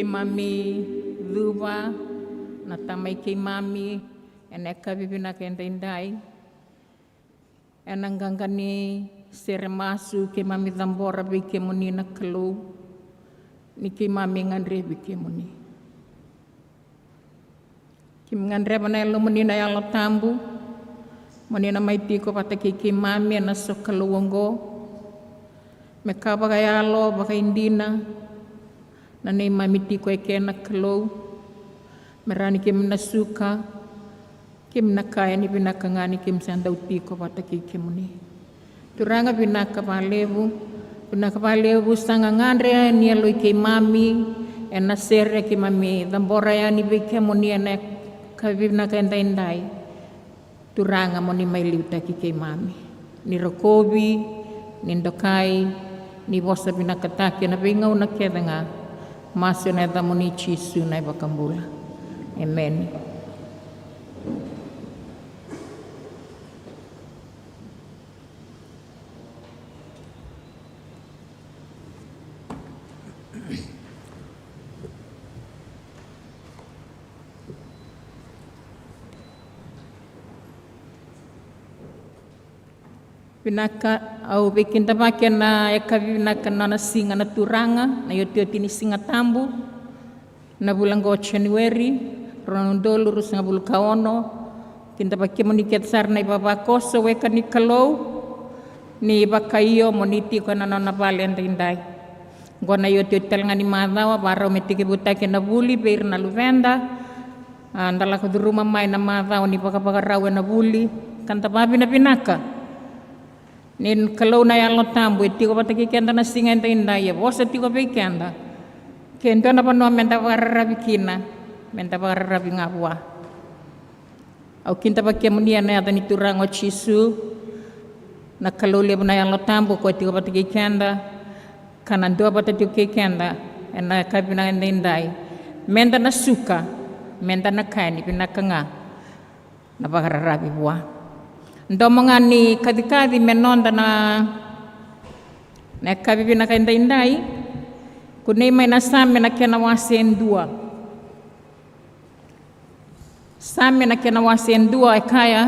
ke mami duva na tamai ke mami ene kabibina ke ndai enanggangani seremasu ke mami tambora bi ke muni na kelu ni ke mami ngandre bi ke muni kim ngandre bana lo muni na yalo tambu muni na maiti ko pataki ke mami na sokaluongo me kaba yalo baka indina na nei mami tiko e kena kelu merani kim na suka kim na kaya ni binaka ngani kim sandau tiko pataki ke muni turanga binaka palevu sanga ngandre ni alo ke mami ena sere ke mami dambora ya ni be ke muni ena kabibna ka ndai turanga moni mai liuta ke mami ni rokobi ni ndokai ni bosa binaka take na benga una kedanga maso na da moni chisu na bakambula amen. Pinaka au bikin tabaken na ekabinaka na singa na turanga na yoti ni singa tambu na bulan go January ronondolo rusanga bulkaono kinta bakke moniket sarna baba koso weka ni kalau ni bakayo moniti ko na na balen rindai gona yoti telnga ni madawa baro metike butake na buli beir na luvenda andala ko rumah mai na madawa ni baka rawe na buli kanta babi na pinaka nin kalau na yalo tambu tiko pataki kenda na singa inda ya bosa tiko pe kenda kenda na pano menta rabi kina menta rabi ngabwa au kinta pakai munia na yata ni turango chisu na kalau le na yalo tambu ko tiko pataki kenda kanan dua pataki kenda ena kabina indai menta na suka menta na kaini pinakanga na rabi buah ndomongani kadikadi menonda na kabibina ka indai kunei mai na same na kena wasen dua e kaya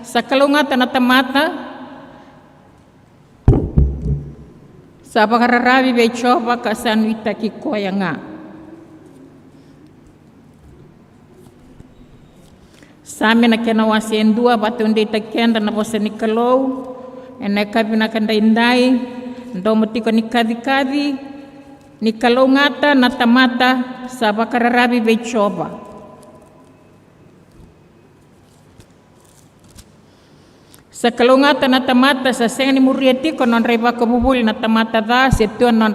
sakalungata na tamata sa bakararabi be choba kasanwita kikoya nga same na kena wasen dua batu ndai takenda na bosa ni kalau ena kabina kanda indai ndo mutiko ni kadi ni kalau ngata na tamata sa bakararabi be choba sa kalau ngata na tamata sa senga ni murieti ko non reba ko bubul na tamata da setu non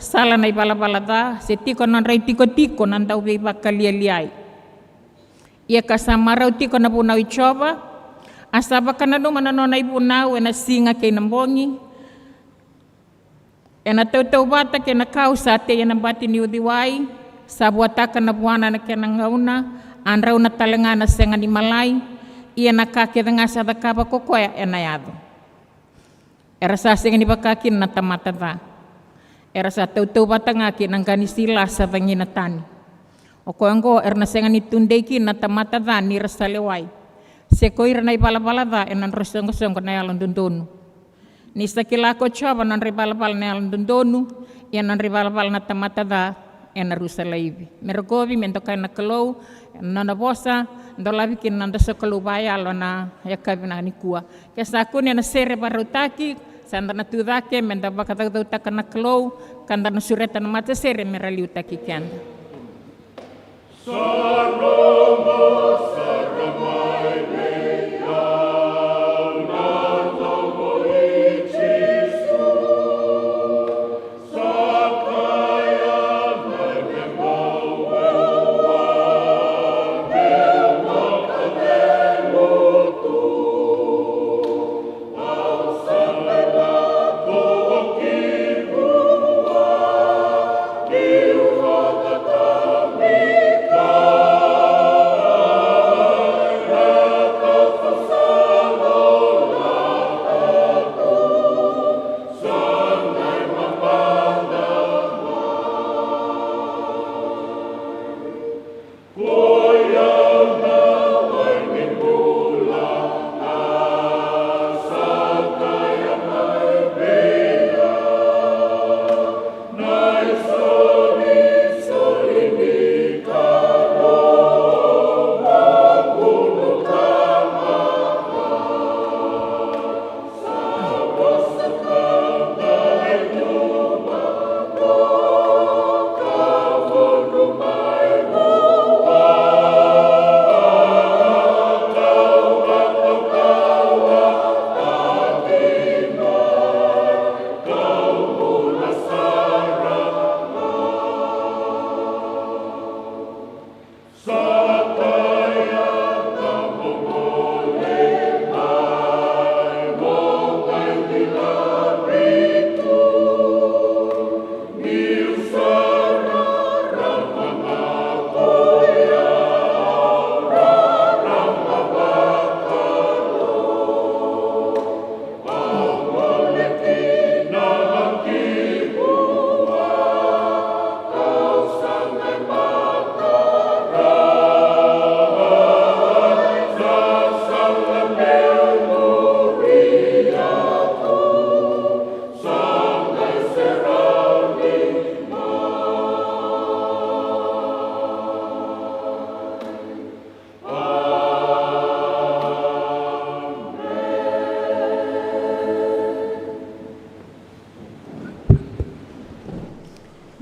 sala na ibala da setiko non rei tiko nan dau be bakalialiai ia kasamarau tiko na bunau icoba asaba kana no mananona ibunau ena singa ke nambongi ena tau bata ke na kau sate ena bati ni udiwai sabuataka na buana na ke na ngauna anrau na talengana senga ni malai ia na kake denga sa kaba kokoya ena yado era sa senga ni bakakin na tamata da era sa tau bata ngaki nang kanisila sa bangina tani o koengo erna senga ni tundeki na tamata da ni rasalewai se koira na ibala da enan rosongo na yalan dundonu ni sakila ko choba nan ribala na yalan dundonu enan ribala na tamata da enan rusalaibi mergovi mentoka na kalau na bosa ndolabi kin nanda sokolu bayalo na yakabina ni kuwa kesakuni na sere barutaki sanda na tudake menda bakata takana kalau kanda na sureta na mata sere merali utaki kanda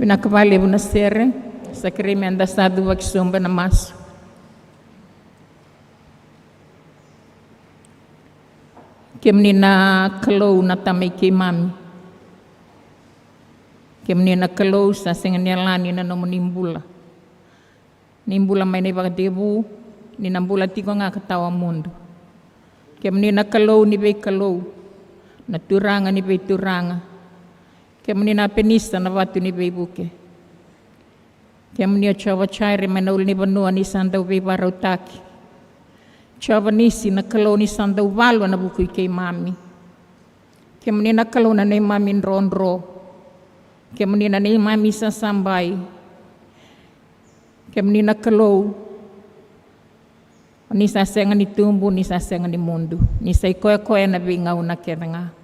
Vinakavalevu na sere, sacramento estado vakisomba na maso. Kemnina kalau na tamay kay mami. Kemnina kalau sa senganialani na nomo nimbula. Nimbula may naibakadebu, ninambula tiko nga katawa mundo. Kemnina kalau ni bay kalau, na turanga ni bay turanga. Kemnina penista na watu ni bay buke. Kemnina chawa chaire manul ni banua ni sandaw bay barautaki. Chawa nisi na kalau ni sandaw walo na bukoy kay mami. Kemnina kalau na mami nronro. Kemnina mami sa sambay. Kemnina kalau ni sasenga ni tumbu ni sasenga ni mundo. Ni say koe na bingaw na kenanga.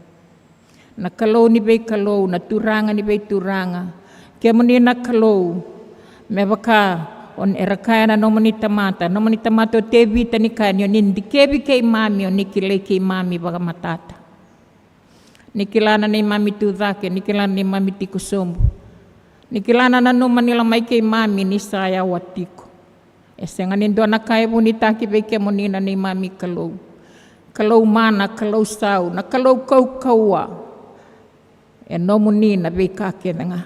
Na kalau ni bay kalau na turanga ni bay turanga. Kemnina kalau mebaka on erakaya na nomoni tamata o tebi tani kanyo nindi kebi kay mami o nikile kay mami baga matata. Nikilana ni mami tudake, nikilana ni mami tikusombo. Nikilana na nomani lamay kay mami ni saya watiko. Esenga nindo na kaya mo nitaki beke mo nina ni mami kalau. Kalau mana, kalau sao, na kalau kau kaua. E nomo nina beka na nga.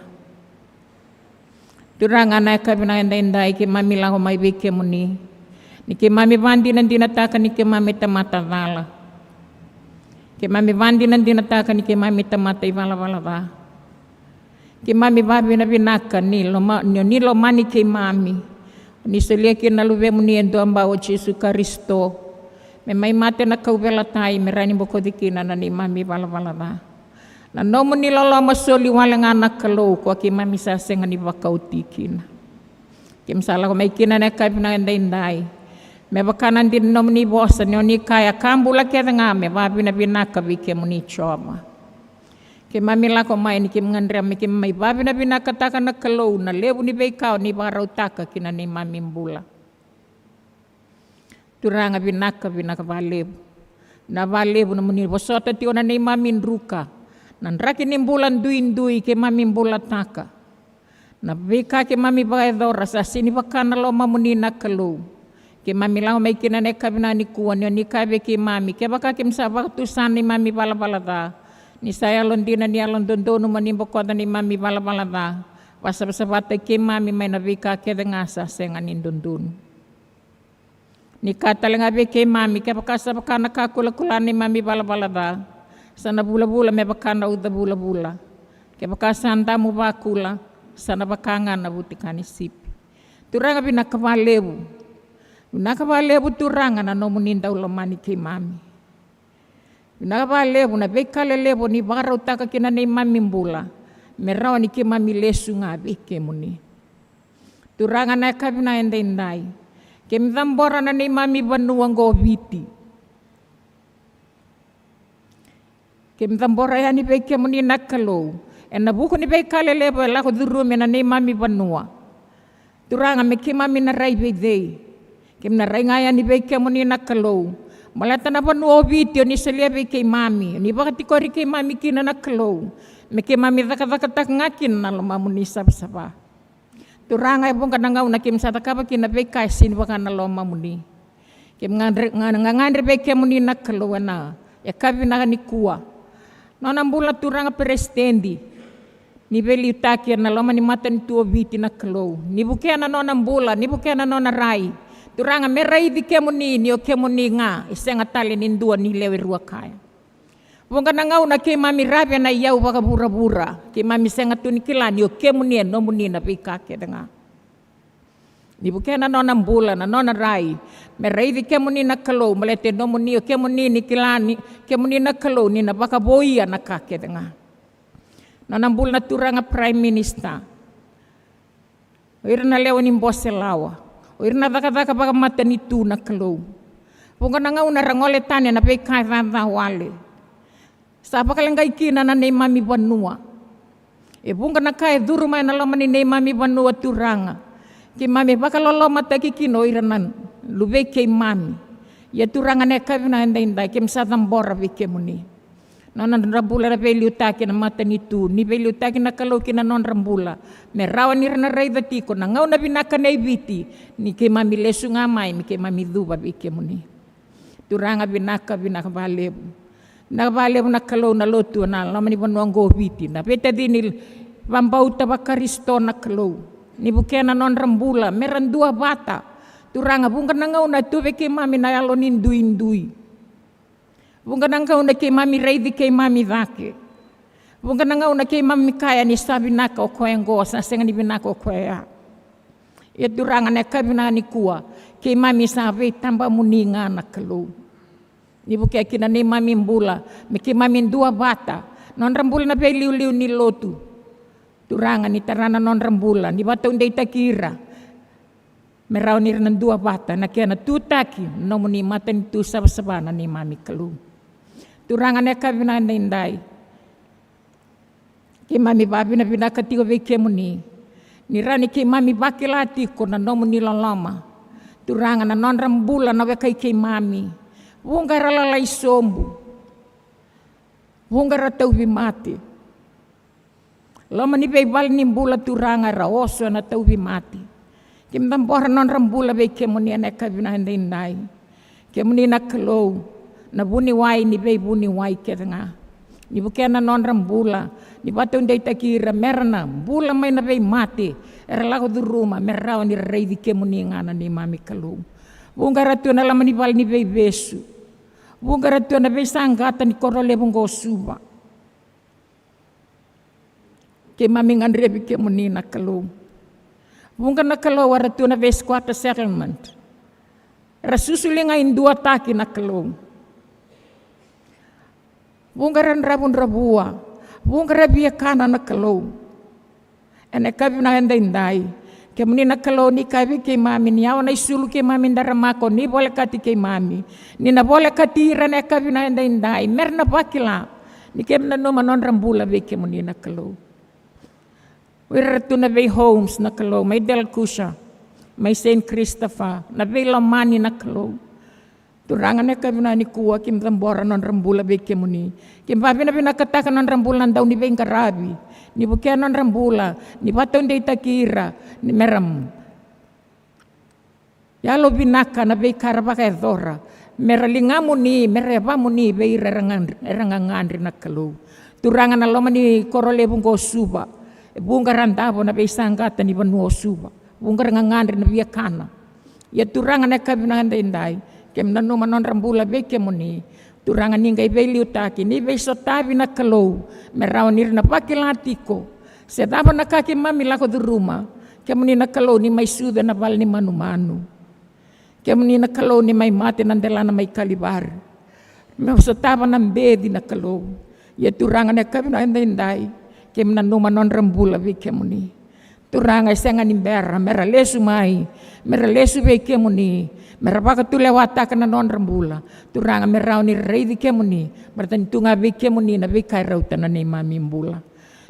Turang anak kami na indai ke mami lang may beke mo ni. Ni ke mami bandi nan dinataka ni ke mami tamata vala. Ke mami bandi nan dinataka ni ke mami tamata ivala vala ba. Ke mami babi na binaka ni lo mani ke mami. Ni selia ke na luwe mo ni endo ambao Jesu Kristo. Me mai mate na kaubela tai merani boko dikina na ni mami vala vala ba. Na nomo ni lolo masoli walang anak kalau ko ki mami sasenga ni bakautikina. Kim sala ko may kina na kay pinanday. Me bakanan din nomo ni bosa ni kaya kambula ke nga me babi na binaka bike mo ni choma. Ki mami la ko may ni kim ngandra me kim may babi na binaka taka na kalau na lebu ni bekao ni baraw taka kina ni mami mbula. Turanga binaka balebu. Na balebu na muni bosota ti ona ni mami ndruka. Nandraki ni bulan duin ke mami bulat taka. Na beka ke mami baedora sa sini bakana lo mamunina kalau. Ke mami lang may kinane kabina ni kuwan ni kabe ke mami. Ke baka kim sabak tusan ni mami balabalada. Ni saya londina ni alon dondono manimbo kota ni mami balabalada. Wasabasabate ke mami may nabika ke dengasa sengan ni dondon. Ni kata lengabe ke mami ke baka sabakana kakula-kula ni mami balabalada. Sana bula-bula me bakana uda bula-bula. Ke bakasanda mo bakula sana bakangan na butikani sipi. Turanga binakavalebu. Binakavalebu turanga na nomuninda ulamani kay mami. Binakavalebu na bekalelebu ni baraw taka kina ni mami mbula. Meraw ni kay mami lesu nga beke muni. Turanga na kabina endai. Kemdambora na ni mami banuang goviti. Kemtambora ya ni beke muni nakalo. Na buku ni beke lelebo la ko durume na ni mami banua. Turanga me ke mami na rai bede. Kem na rai ngaya ni beke muni nakalo. Malata na banua video ni selia beke mami. Ni bakati kori ke mami kina nakalo. Me ke mami tak ngakin na lo mamuni sab-saba. Turanga ibong kanangaw na kem sa takaba kina beke sin baka na lo mamuni. Kem ngandre beke muni nakalo na. Ya kabi na ni kuwa. Nona mbula turanga presidendi. Ni beli utakia na loma ni mata ni tuo biti na kalau. Ni bukea na nona mbula, ni bukea na nona rai. Turanga merai di kemuni ni o kemuni nga. Isenga tali ni ndua ni lewe rua kaya. Bunga na ngau na ke mami rabia na iau baka bura-bura. Ke mami senga tu ni kilani o kemuni no muni na pikake denga. Ni bukea na nona mbula na nona rai. Merai di kemuni na kalau melete no muni o kemuni ni kilani. Kemuni na kalau ni na baka boia na kake denga. Nona mbula na turanga prime minister. Oira na lewa ni mbose lawa. Oira na daka baka mata ni tu na kalau. Bunga na ngau na rangole tanya na pekai vava wale. Sa baka lengai kina na ne mami banua. E bunga na kai duru mai na loma ni ne mami banua turanga. Ki mami baka lolo mata kikino iranan lube ke mami ya turanga ne kabina indai kem sadam bora bike muni non rambula na peli utaki na mata ni tu ni peli utaki na kalau kina non rambula me rawa ni na rai tiko na ngau na binaka na ibiti ni ke mami lesu ngamai mi ke mami duba bi ke muni turanga binaka balebu na balebu na kalau na lotu na lamani banwango biti na peta dinil pambauta bakaristo na kalau ni bukena non rambula meran dua bata turanga bunga na ngau na tu ke mami na yalo indui bunga na ngau na ke mami reidi ke mami vake bunga na ngau na ke mami kaya ni sabi naka o koengo sa senga ni binaka o koea e turanga na kabina ni kuwa ke mami sabe tamba muninga na kalau ni buke kina ni mami mbula me ke mami dua bata non rambula na pe liu ni lotu turanga ni tarana non rambula ni bata unde itakira merau ni nan dua bata na kena tutaki no muni mata ni tu sabana ni mami kalu turanga ne kabina ndai ke mami babi na bina katigo ve ke muni ni rani ke mami bakilati ko na no muni lama turanga na non rambula na ve kai ke mami wungara lalai sombu wungara tau mati lama ni be bal ni mbula turanga ra oso na tau mati kim tambora non rambula be ke muni na kabina ndai ke muni na klo na buni wai ni be buni wai ke nga ni bukena non rambula ni batu ndai takira merna bula mai na be mati era lago du ruma merra ni rei di ke muni ngana ni mami kalu bungara tu na lama ni bal ni be besu bungara tu na be sanggata ni korole bungo suba ke mami ngandre be ke muni na kalu bunga na kalau wara tu na base quarter settlement rasusulinga in dua taki na kalau bunga ran rabun rabua bunga rabia kana na kalau ene kabi na ndai ke muni na kalau ni kabi ke mami ni awana isulu ke mami ndaramako ni bole kati ke mami ni na bole kati rane kabi na ndai merna bakila ni ke na no manon rambula be ke muni na kalau wiratu na bay homes na kalau may Delcusa may Saint Christopher na bay lamani na kalau turangan na kabina ni kuwa kim tambora non rambula bay kemuni kim babi na binakataka non rambula daw ni bay karabi ni bukya non rambula ni batong day takira ni meram yalo binaka na bay karabaka edora meralingamu ni merebamu ni bay erangangandri na kalau turangan na lomani korole bungo suba bunga randabo na beisangata ni banuo suba bunga ngangandri na via kana ya turanga na kabina ndai kem nanu manon rambula be kemuni turanga ningai be liutaki ni be sotabi na kalau merawanir na pakilatiko sedaba na kaki mami lako di rumah kemuni na kalau ni mai suda na bal ni manu kemuni na kalau ni mai mate nandela na mai kalibar me sotaba na bedi na kalau ya turanga na kabina ndai kem na numa non rambula be kemuni turanga senga ni mera lesu mai mera lesu be kemuni mera baka tu lewata kana non rambula turanga mera ni rei di kemuni bertan tunga be kemuni na be kai rauta na ni mami mbula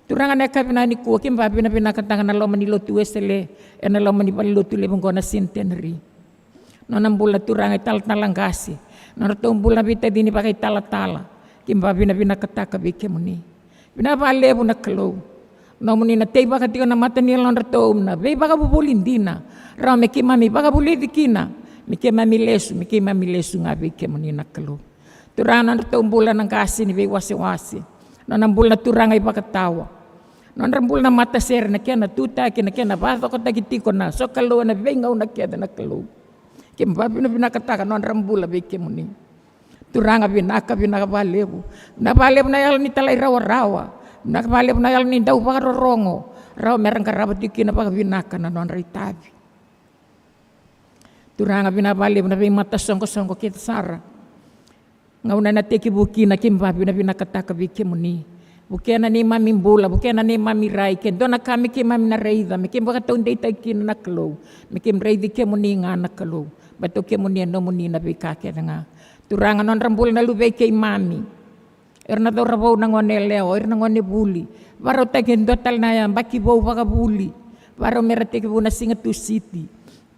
turanga na kabina ni ku kem babi na bina katanga na lo mani lo tu esele ena lo mani bali lo tu le bongona centenary non ambula turanga tal talangasi non tombula bita dini pakai tala kem babi na bina kataka be kemuni bina balebu na kalau no muni na tei baka tiga na mata ni lon rato na be baka bubulin dina ra me ki mami baka buli dikina me ke mami lesu ngabe ke muni na kalau turana rato bulan ng kasi ni be wasi no na bulan turanga baka tawa no na bulan na mata ser na kena tuta kena bato ko tagitiko na so kalau na be ngau na keda na kalau ke mbabi na binakataka no rambula be ke muni turanga binaka balebu na balebu na yal ni talay rawa na balebu na yal ni daw pakarorongo raw merang karabati kina paka binaka na non ritabi turanga binabalebu na mata songko kita sara ngauna na teki buki na kimbabi na binakataka bike muni bukena ni mami mbula bukena ni mami rai ken dona kami ke mami na reida me kim baka taunde takin na klo me kim reidi ke muni nga na klo bato ke muni no muni na bikake nga turangan non rambul na lubay kay mami erna daw rabaw nang waneleo erna ngone buli baro tagen dotal na yan baki bow baka buli baro merate ke buna singa tu city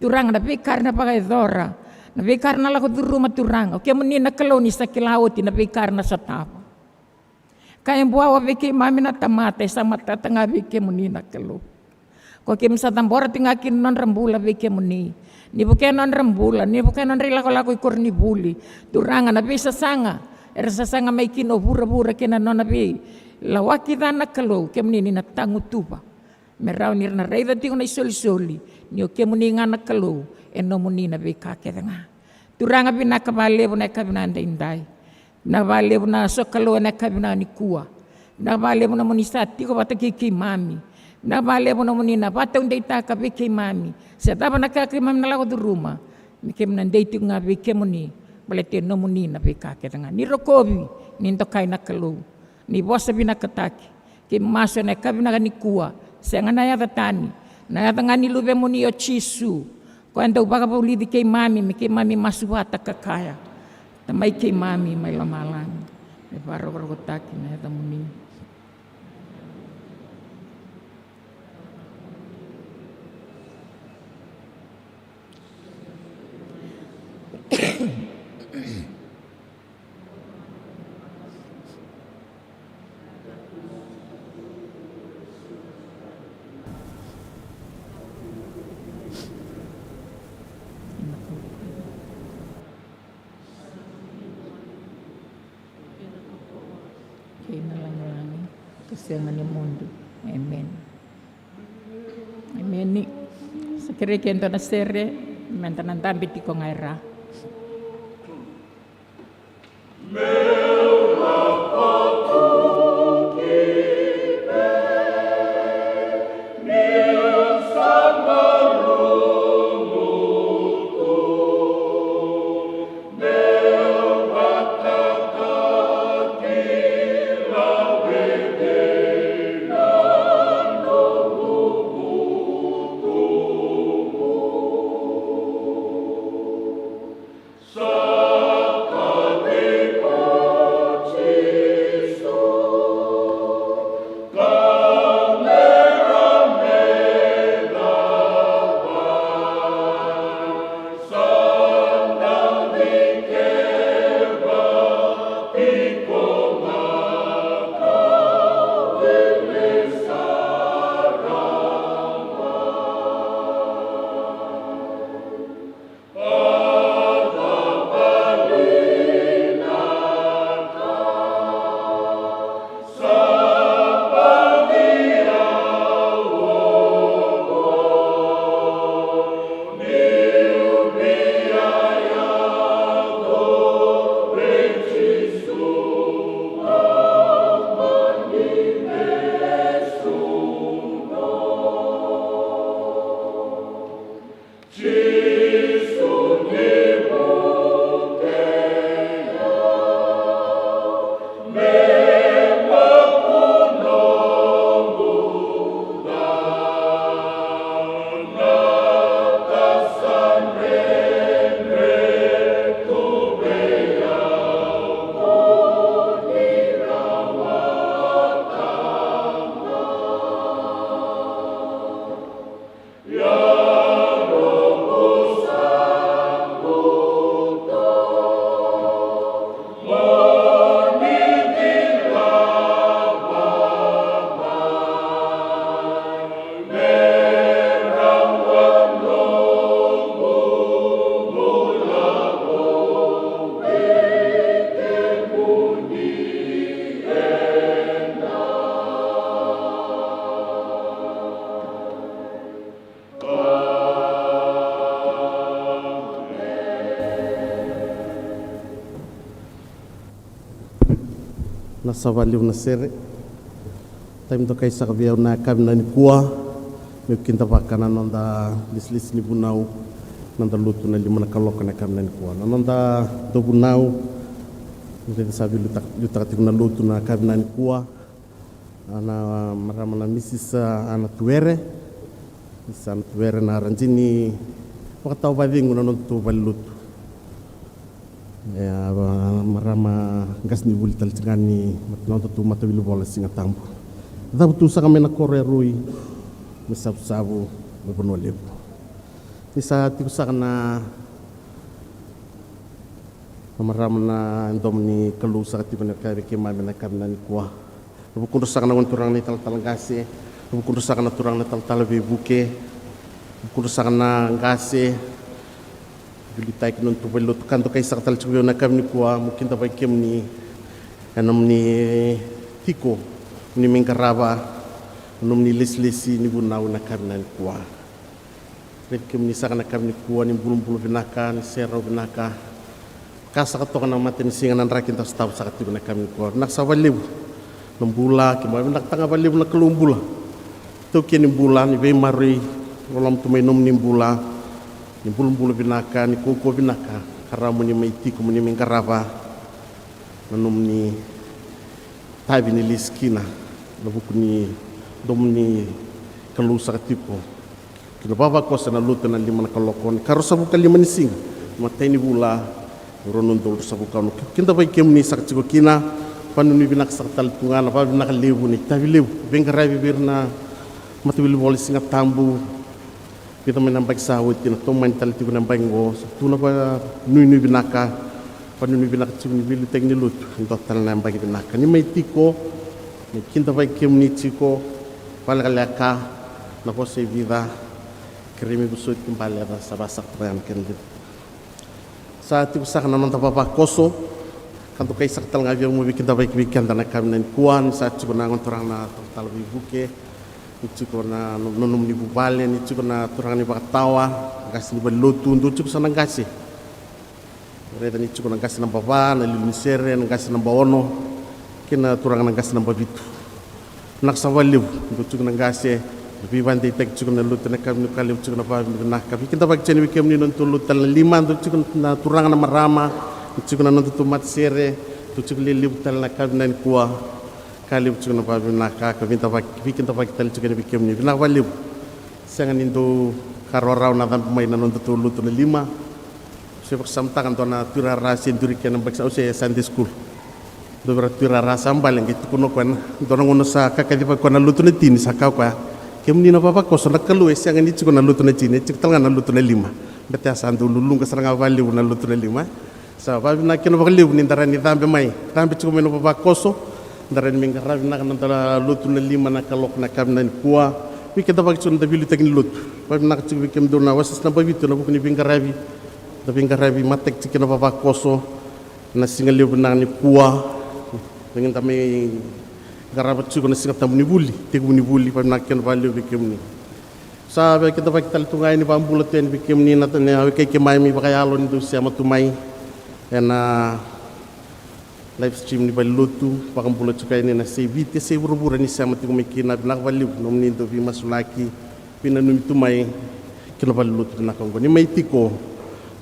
turang na bekar na pagay dora na bekar na lako du rumah turang oke muni na kalo ni sa kilawoti na bekar na sa tapa Kaya buawa veke mami na tamate sama tatanga veke muni na kelo. Ko kim sa tambora tingakin non rambula veke muni. Ni bukan non rambula, ni bukan non rila ko ikor ni buli. Turanga na bisa sanga. Ersa sanga mai kino bura kena non abi. Lawaki dana kelo ke muni na tangu tuba. Merau ni na reida tingo na soli. Ni o ke muni ngana kelo eno muni na veka ke danga. Turanga bina kabale na kabina indai. Na vale na sokalo na kabina ni kuwa. Na vale na muni sati ko bataki mami. Na vale na muni na bata unde ita ka veke mami. Sa taba na ka mami na lago du rumah. Mikem na ndei nga veke muni. Balete no muni na veka ke nga. Ni rokobi ni ntokai na kalu. Ni bosa bina kataki. Ke maso na kabina ni kuwa. Sa nga na yata tani. Na yata nga ni lube muni o chisu. Kwanda ubaga pa ulidi kay mami. Mikay mami masuwata kakaya. Tamay kay mami may lamalang. E paro korokotaki na yata muni. Kinalangalangin kasiyangan ng mundo. Amen. Amen. Sa kirikento na sere, mantanan tambit ko ngaira. Nasa valeu na sere time to kay sa kabiyaw na kabina ni kuwa may kinta pa kana nanda lislis ni bunaw nanda luto na lima na kalok na kabina ni kuwa nanda do bunaw hindi sabi lutak na luto na kabina ni kuwa ana marama na misis ana tuere na ranjini pakataw ba dingo na nonto baluto ya marama gas ni bulital tingani matno tu matawilu bola singa tampo da tu sa kami na kore rui misabu beberno lebu isa tiku sa kana marama na ndom ni kalu sa tiku na kare ke mami na kabna ni kwa Bukundu sakana turang ni tal ngase, bukundu sakana turang ni tal be buke, bukundu sakana ngase. Bili taik nun tu belot kan to kai saktal chubyo na kam ni kuwa mungkin ta kem ni anom ni tiko ni mingkaraba anom ni lislisi ni bunau na kam na kuwa. Kem ni sakana kam ni kuwa ni bulum binaka ni sero binaka. Kasa ka to kana matin singa nan rakin ta staff sakat na kam ni kuwa. Nak sawaliw nembula kimo nak tanga baliw na kelumbula. To kini bulan ni be mari rolam tu mainom ni bula. Ni bulum binaka ni koko binaka karamu ni maiti ko ni mingkaraba nanom ni tabi ni liskina labuku ni dom ni kalusa tipo kino baba ko sa naluto na lima na kalokon karo sabu ka lima ni sing matay ni bula ronon dol sabu ka no kinta bay kem ni sakti ko kina panu ni binak saktal tungana pa binak lebu ni tabi lebu bengkarabi birna matubil bol singa tambu kita menambah sawit kita tu mental tu menambah ngo tu napa nui binaka panu nui binaka tu ni bilu tekni lut untuk tal nambah binaka ni mai tiko ni kinta vai kem ni tiko pala kalaka na po se vida krimi busut kembali ada sabasak yang kendit saat itu sak nanon tapa koso kan tu kai sak tal ngavio mo kita vai kikan tanah kami nan kuan saat tu nangon torang na tal buke itu kena nonum ni bubalen itu kena turang ni baktawa kasih ni belotu untuk cukup senang kasih mereka ni cukup kasih nambah bapa na lunisere kasih nambah ono kena turang kasih nambah bitu nak sawaliu untuk cukup kasih lebih bantai tek cukup na lutu na kami kali cukup na pa nak kami kita bagi ceni wikem ni nonton lutan lima untuk cukup na turang na marama cukup na nonton tomat sere untuk cukup liliu tal na kami na kuah kali ucuna pa binaka ka vinta pa bikin pa kital cuka ni bikem ni binaka waliu sangan indo karorau na dan pemain na nonton tulu tu lima sepak samtakan to na tura rasa duri kana baksa use Sunday school do tura rasa ambal ngi kuno kan do ngono sa kakadi pa kona lutu ni tini sakau ka kem ni na papa ko so nakalu sangan ni cuka na lutu ni tini cik tal na lutu ni lima bete asandu lulung ka saranga waliu na lutu ni lima sa pa binaka no waliu ni darani tambe mai tambe cuka no papa koso daran mingkarabi nak nantala lutu na lima na kalok na kam nan kuwa wi kita bagi sun tabilu tekni lut pa nak ci kem do na wasas na babitu na bukni mingkarabi da mingkarabi matek ci kena papa koso na singal lebu na ni kuwa dengan tamay garabat ci ko na singa tam ni bulli tegu ni bulli pa nak ken value bi kem ni sabe kita bagi tal tungay ni pambulat ten bi kem ni na tan kay kemay mi bakayalo ni do siya matumay ena live stream ni balutu pakam bulat cukai ni na sevite se buru-buru ni sama tu mikina binak valiu nom ni do vi masulaki pina numi tu mai kina balutu na kanggo ni mai tiko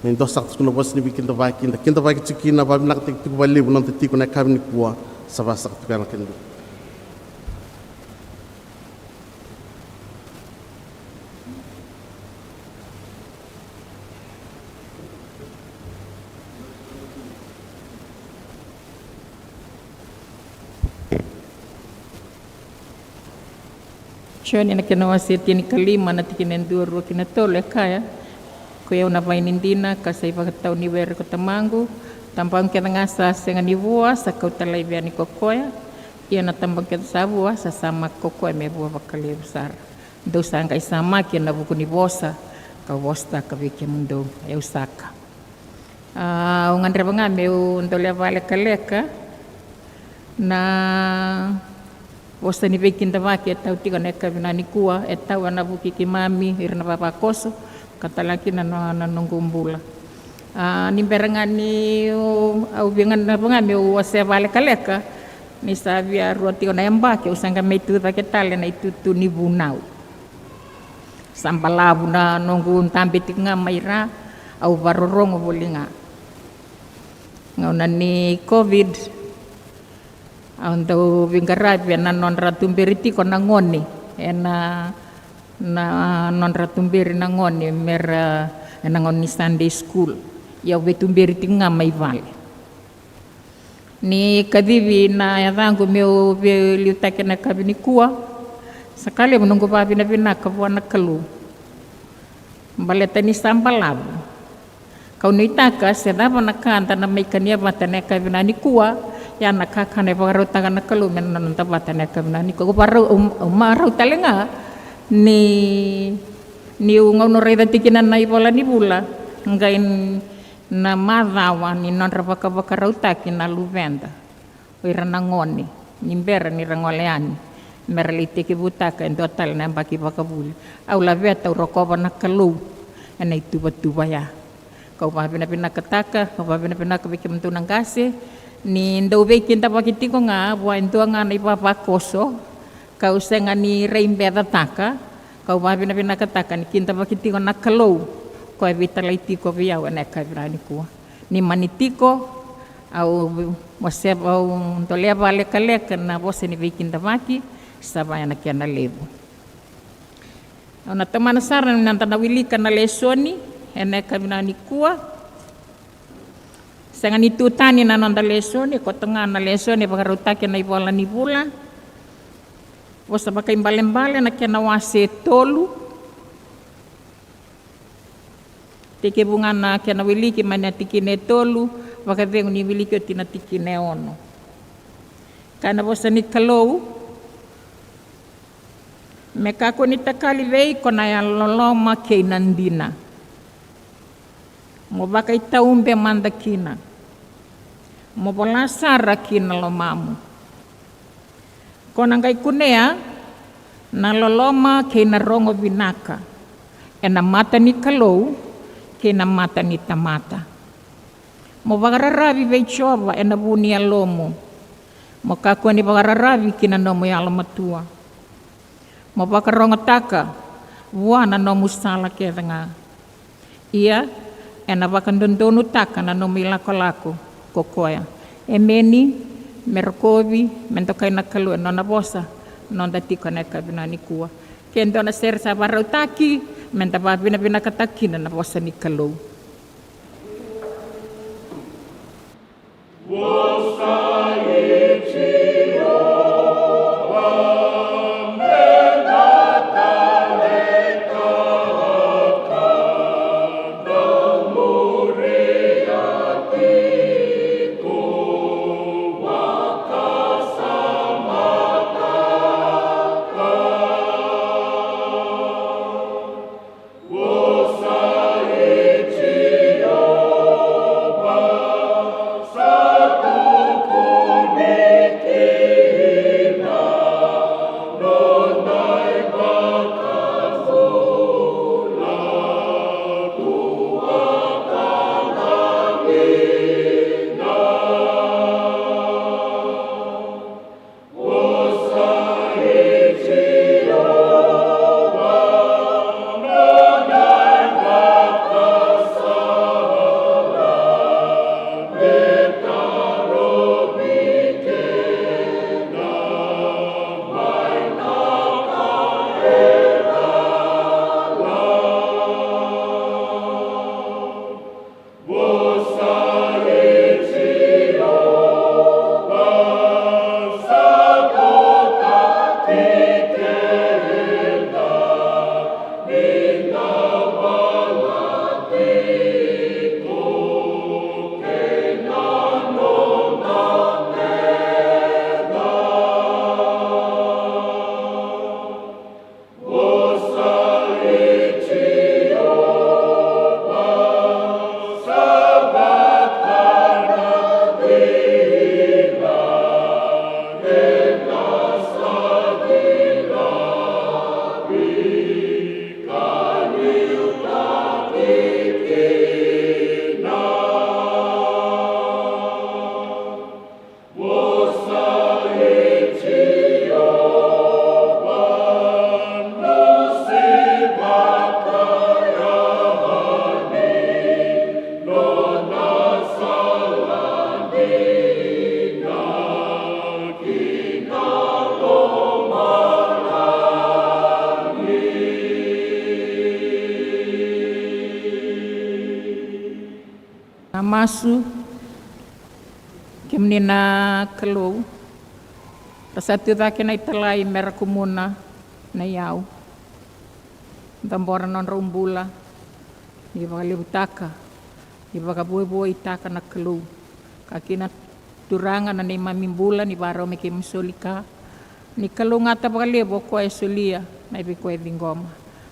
ni do sak tu no bos ni bikin to vakin kinta vaki cikina ba binak tik tu valiu non tiko na kam ni kuwa saba sak tu kana kendo Siya na kinawasiti ni kalima na tikinenduro kinatole kaya kuya na painindina kasi pagkataw ni Wero ko tamango tampang kita nga sa nga ni buwa sa kautalay biya ni kokoya iya na tambang kita sa buwa sa sama kokoya may buwa pakalibsar do sa ang kaisama kaya na buko ni bosa kawosta kabiki mundo ay usaka ungan reba nga may undole vale kaleka na Wosta ni bikin tawaki etau tiga neka binani kuah etau ana buki kimami irna papa koso kata laki na nunggumbula. Ni berangan ni au bingan na bangami wase vale kaleka ni sabia ruati ona embake usanga metu paketale na itu tu ni bunau. Sambalabu na nunggu tambe tinga maira au barorongo bolinga. Ngauna ni COVID untuk bingkarabi na non ratumberi ko na ngoni na non ratumberi na ngoni mera na ngoni Sunday school ya betumberi tinga mai vale ni kadivi na yadangu meu liutake na kabini kuwa sakali menunggu papi na pinaka buana kalu baleta ni sambalabu kau nitaka sedapa nakanta na mai kania batane kabina ni kuwa ya nakakane pagarutaka na kalu men non tabata na kamna ni ko paru umarau talenga ni unga no reda tikinan na ibola ni bula ngain na madawa ni non rapaka pakarutaki na luvenda ira nangoni nimbera ni rangoleani merlite ki butaka en total na baki pakabuli au la veta urokova na kalu ana tuba ya kau pa pina kataka kau pa pina kabiki mentunang kasih ni ndau vekin ta pakitiko nga bua entua nga na ipapa koso kau senga ni reimbeda taka kau pa pina kataka ni kinta pakitiko na kalu ko evita laitiko via wana kavrani ko ni manitiko au mosep au tolea vale kaleka na bose ni vekin ta maki sabaya na kiana lebu na teman saran nanta na wilika na lesoni ene kabinani kuwa sanga ni tutani na nanda lesoni ko tengah na lesoni pakarutake na ibola ni bula posa pakai mbale na kiana wase tolu teke bunga na kiana wiliki mana tikine tolu pakavengu ni wiliki tina tikine ono kana posa ni kalou mekako ni takali vei kona ya loloma ke nandina mo baka itaumbe mandakina mo bolasara kina lomamu kona ngai kunea na loloma ke na rongo binaka ena mata ni kalou ke na mata ni tamata mo bagararavi vei chova ena bunia lomo mo kako ni bagararavi kina nomo ya lamatua mo bakaronga taka wana no musala kevenga ia ena bakandondonu taka na no milako kokoya emeni merkovi mentokai na kalu no na bosa no dati kona kabinani kuwa kendo na ser sa barutaki menta bina katakina na bosa ni kalu Namasu kimnina kelou rasatu dake na italai merakumuna na yau tambora non rumbula ni bakali butaka ni bakabuo itaka na kelou kakina turanga na ni mamimbula ni baro me kim solika ni kalungata bakale boko e solia mai be ko e vingoma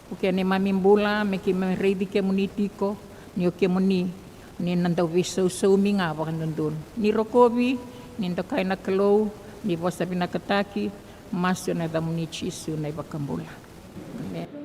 porque ni mamimbula me kim reidi ke munitiko ni o ke muni ni nanda wiso so minga bakandun ni rokobi ni ndokai na kalou ni vosa binakataki masyo na da munichisu na bakambula. Amen.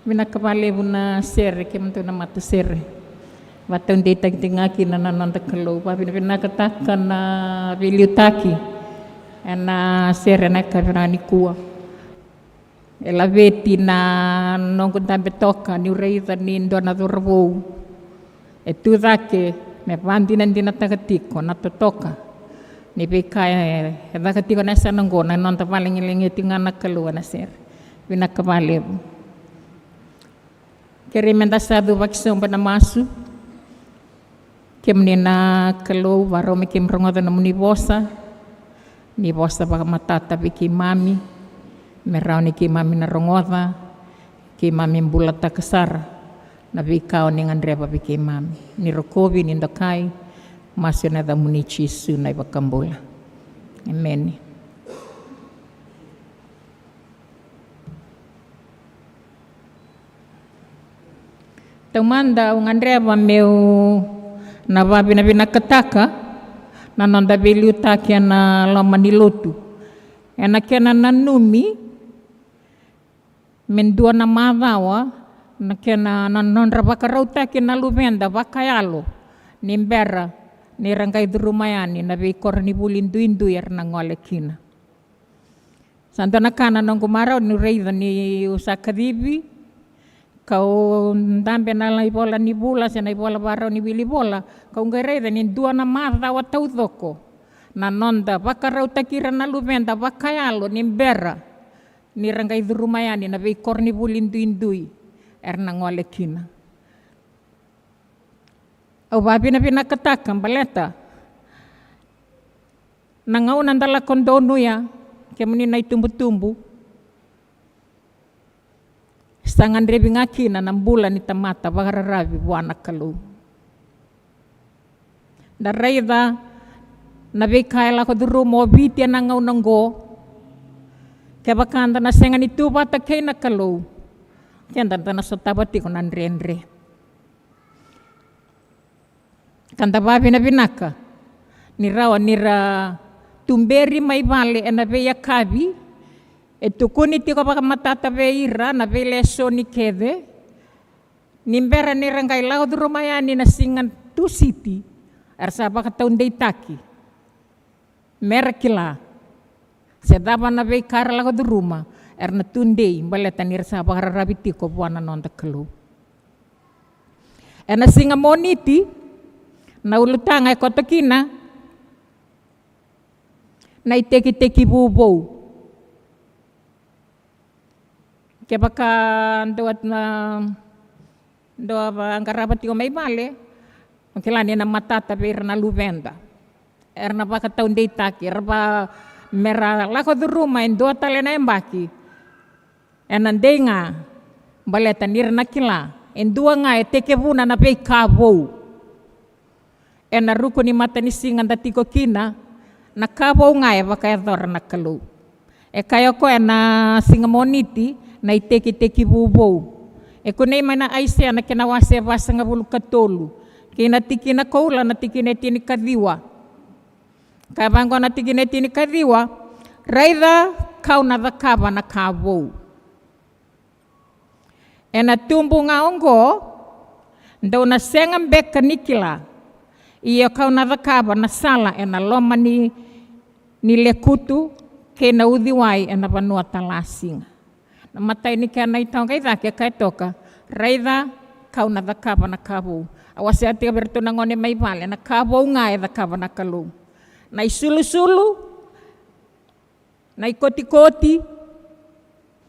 Vinakavalevu na sere ke mtu na mata sere. Vatau ndei tagtingaki na nanonda kalau. Papi vinakataka na viliutaki. Na sere na kavirani kua. Ela veti na nongo tambe toka ni ureitha ni ndona dhuravou. E tu dhake me vandi na ndina tagatiko na totoka. Ni bekaya e dhakatiko na sanango na nonta valingilingi tingana kalua na sere. Vinakavalevu. Queremos sadu vakisomba na masu. Kemnina kalau varome kemrongoda na munivosa. Ni vosa baka matata biki mami. Merau ni ki mami na rongoda. Ki mami mbulata kasara. Na vikao ni ngandreba biki mami. Ni rokovi ni ndokai. Masu na da munichisu na ibakambula. Amen. Tumanda ungandreba meu na vavi na vinakataka na nonda viliutaki na loma nilotu. Ena kena na numi mendua na madhawa na kena na nondra vakarautaki na luvenda vakayalo nimbera ni rangai dhurumayani na vikor ni bulindu-indu yar na ngole kina. Santana kana nongumara ni reidha ni usakadivi. Kau ndambe na lai bola ni bula se na bola barau ni bili bola kau ngereda ni dua na marda wa tau doko na nonda bakarau takira na luvenda bakayalo ni mbera ni rangai dhurumayani na vikor ni bulindu indui erna ngole kina. Au babi na pinakataka baleta na ngau nandala kondonu ya kemuni na itumbu-tumbu. Sangan rebi ngakina na bulan ni tamata bagararabi buana kalau. Daraida na bekaila ko duru mo bitia na ngau nanggo. Kebakanda na sengan itu bata kay na kalau. Kenda na sotabati ko nandre-andre. Kanda babi na binaka. Nirawa nira tumberi may vale na beya kabi. Etu kuni tiko baka matata veira na veleso ni kede. Nimbera ni rangai lau dhurumayani na singan tu siti. Arsa baka taun deitaki. Merakila. Sedaba na vei kara lau dhuruma. Erna tundei baleta ni rasa baka rarabiti ko buana nonda kalu. Erna singa moniti. Na ulutanga e kotokina. Na iteki-teki bubou. Kaya baka doat na doa ang karabat yung may mali, ang kilani na matata pero na luvenda. Na baka taon day taki, ba mera lako do ruma in doa tali na embaki. Nandey nga, baleta nir na kila, in dua nga tekebuna na pay kabo. Na ruko ni mata ni singan dati ko kina, na kabo nga baka yador na kalu. Kaya ko na singamoniti, na iteki-teki bubou. Kunay man na aisya na kinawase basa nga bulu katolu. Kinatiki na kaula na tikineti ni kadiwa. Kabang ko na tikineti ni kadiwa, raida kau na dakaba na kabou. Na tumbu nga ongo, daw na sengam beka nikila. Iyo kau na dakaba na sala na loma ni lekutu kena udhiwai na panua talasinga. Matay ni kaya na itong kay Zaki kay toka raida kau na dakaba na kabu awasi ati berto na ngone may vale na kabu nga dakaba na kalu na isulu-sulu na ikoti-koti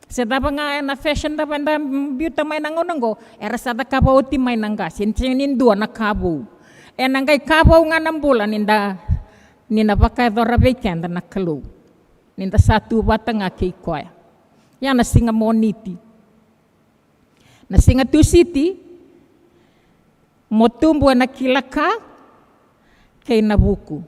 sedaba nga na fashion da banda beauty may nangonongo era sa dakaba uti may nangga sininin dua na kabu nangay kabu nga ng bulan ninda baka dorabe kenda na kalu ninda satu bata nga kay kwaya. Yan na singa moniti. Na singa tu siti, motumbu na kilaka, kay nabuku.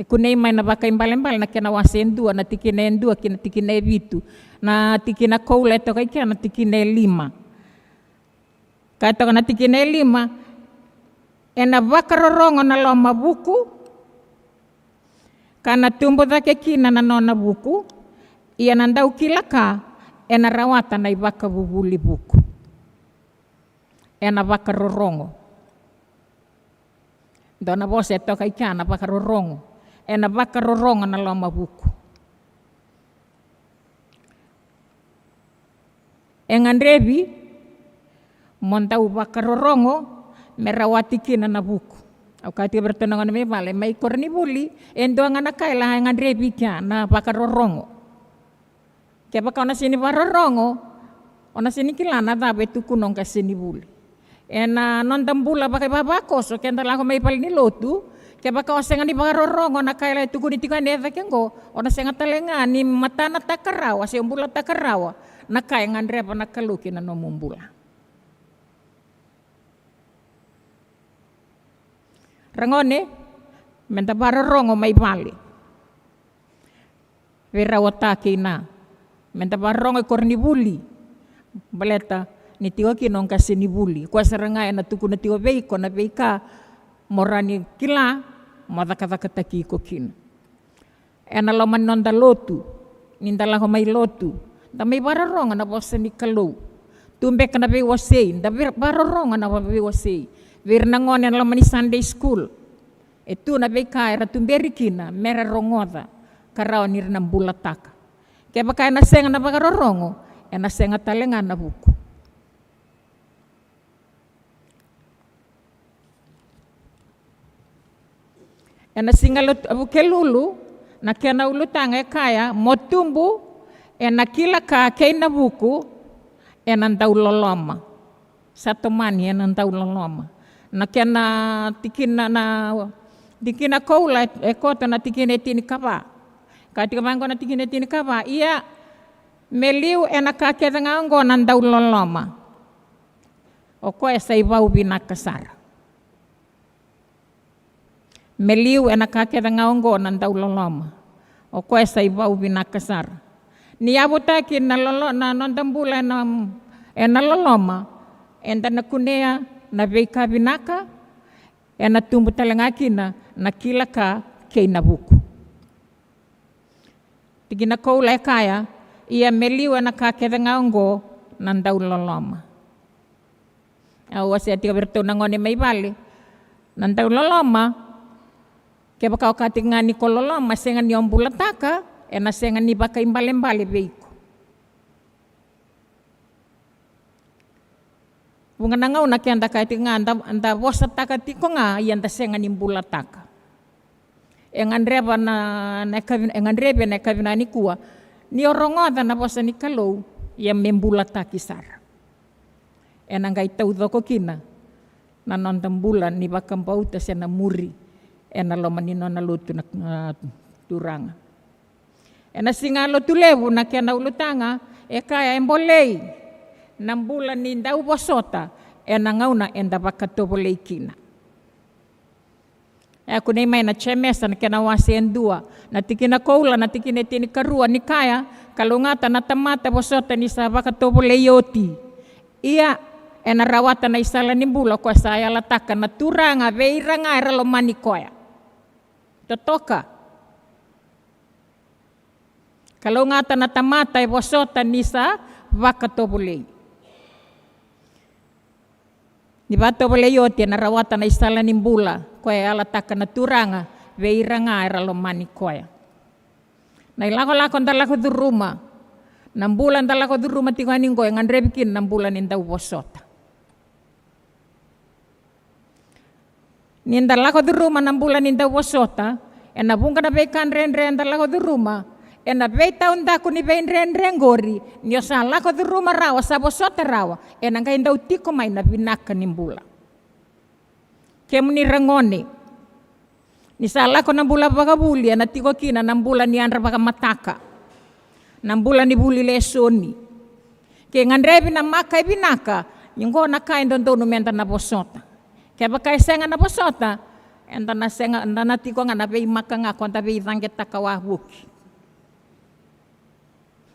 Kunay may nabaka imbal-imbal na kinawasin dua, na tikinay dua, kinatikinay bitu, na tikina kaula ito kay kaya na tikinay 5. Kaya ito ka na tikinay 5, nabaka rorongo na loma buku, kana tumbu da kay kina na nona buku, iyan ang daw kilaka, narawatan na ibaka bubuli buku. na vakarorongo. Dona vosa toka ikana vakarorongo. Na vakarorongo na loma buku. Ngandrevi montau vakarorongo merawati kina na buku. Au kati bertonangan me vale mai korni buli endo ngana kaila ngandrevi kya na vakarorongo. Kaya baka ona sini vakarorongo ona sini kilana tabe tu kunong ka sini buli. Na non tambula baka babako so kaya ndala ko mai pal ni lotu kaya baka osenga ni vakarorongo na kaila tu kuni tikan eva kengo ona senga talenga ni matana takarawa se umbula takarawa na kaya ngandreva na kaluki na no mumbula. Rangone, menta vakarorongo mai vale. Vera wataki na. Menta vakarorongo korni buli. Baleta ni tiwa kinong kasi ni buli. Kwa sarangaya na tuku na tiwa veiko na veika morani kila madakatakataki ko kin. Na loman nonda lotu. Nindala ko may lotu. Da may vakarorongo na bosa ni kalau. Tumbek na bewasay. Da vakarorongo na bewasay. Vir nangon yang lama ni Sunday school. Itu na beka era tumberi kina mera rongoda karao ni renam bulataka. Kaya baka na senga na baka rorongo, na senga talengan na buku. Na singalot abukelulu na kaya na ulutang kaya motumbu na kila ka kay na buku nandau loloma. Satu mani nandau loloma. Na kaya na tikin na kaula kota na tikin etini kapa. Katika mango na tikin etini kapa. Ia meliu na kaketa ngango nandau loloma. O ko sa ibau binakasar. Meliu na kaketa ngango nandau loloma. O ko sa ibau binakasar. Ni abutakin na nondambula na loloma. Enda na kunea na veika binaka na tumbu talangakina na kila ka kay na buku. Tigina kaula kaya ia meliwa na kakeda ngaongo nandau loloma. Awasi atika bertonangone may bali nandau loloma kaya baka katingani ko loloma senga ni ombulataka na senga ni baka imbale veiko. Bunga nangau na kaya kaya nga anda bosa taka tiko nga iyan senga ni mbulataka. Ngandreva na kavina ni kuwa ni orongoda na bosa ni kalau iya membulataki sar. Nangay taudo ko kina na nontambulan ni bakang pauta siya na muri na lomanino na luto na turanga. Na singalo tulevu na kaya na ulutanga kaya embolei ng bulan ni daw bosota nangauna enda bakatobolei kina. Ako na may na chemesa na kinawasi endua na tikina kaula na tikina tini karua ni kaya kalungata na tamata bosota ni sa bakatobolei yoti. Iya narawata na isala ni bula kwa saya lataka na turanga veiranga eralomani koya. Totoka. Kalungata na tamata bosota ni sa bakatobolei. Ni bato boleh yoti na rawata na isala ni bula koya alataka na turanga veiranga eralomani koya. Na ilako ndalako du rumah. Nam bulan ndalako du rumah tingani ko ngandrebikin nam bulan inda ubosota. Ni ndalako du rumah nam bulan inda ubosota na bunga na bekan rendre ndalako du rumah na beita unda ko ni bein rendre ngori ni osala ko du rumah rawa sa bosota rawa nanga inda utiko mai na binaka ni bula. Kemuni rangone. Ni sala ko na bula bagabuli na tiko kina na bula ni andra baga mataka. Na bula ni buli lesoni. Ke ngandrebi na makai binaka nyingo na kai ndondo numenta na bosota. Ke baka senga na bosota enda na senga enda na tiko nga na bei maka nga konta bei tangeta kawahuki.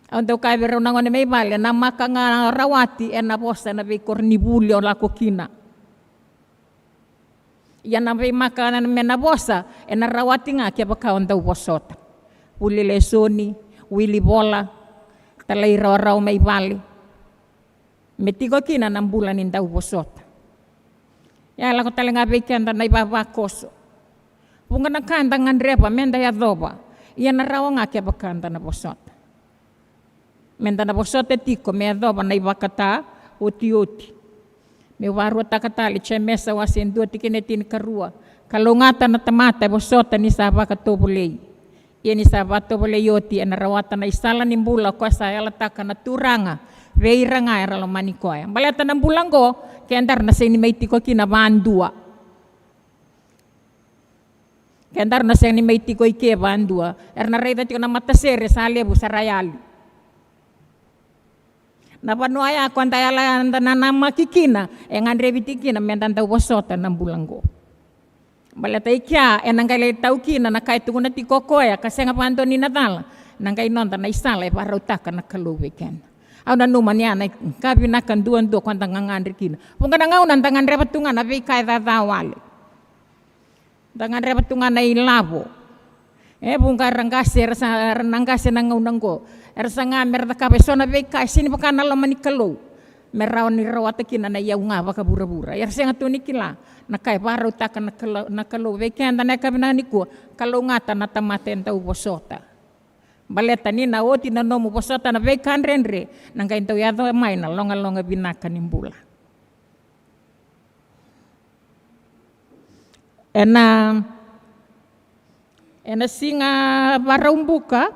Untuk kaya bero nangone may bali na maka nga rawati na bosa na bei kornibuli o lako kina. Yan na bei maka na mena bosa na rawati nga kaya baka onda bosota. Uli lesoni, wili bola, talay raw may bali. Metigo kina ng bulan inda bosota. Ya la ko talenga bekenda na ibaba koso. Punga na kanda ngandrepa menda ya doba. Ia na rawa nga kia bakanda na bosota. Menda na bosota tiko me doba na ibakata oti. Me waru takatali che mesa wasen dua tikine tin karua. Kalau ngata na tamata bosota ni sabaka tobulei. Ia ni sabaka tobulei oti na rawata na isala ni mbula kwa saya lataka na turanga. Veiranga era lo manikoya. Baleta na mbulango kendar na seni maitiko kina bandua. Kendar na seni maitiko ike bandua. Erna reida tiko na matasere sa lebu sarayali. Na panuaya kwanta yala na nama kikina engan revitikina mendanta wasota na mbulango. Baleta ikia enangai tau kina na kai tuguna tiko koya kasenga pando ni Natal. Nangai nonta na isala para utaka na kaluwe ken. Au na numan yana kabi na kanduan do kwanta ngangandri kina. Punga na ngau nantangan repatungan na kai tatawale. Tangan repatungan na ilabo. Punga rangkase rasa rangkase na ngau nanggo. Ersa ngamer ta kabe sona kai sini pakana lo manikalo. Merau ni rawata kina na yau nga baka bura-bura. Ersa ngatuni kila na kai para utaka na kaluwe ken na kabi na niku kalau ngata na tamaten tau bosota. Baleta ni na oti na nomu posota na vekan renre nang kain tau yado mai na longa binaka nimbula. Ena singa barumbuka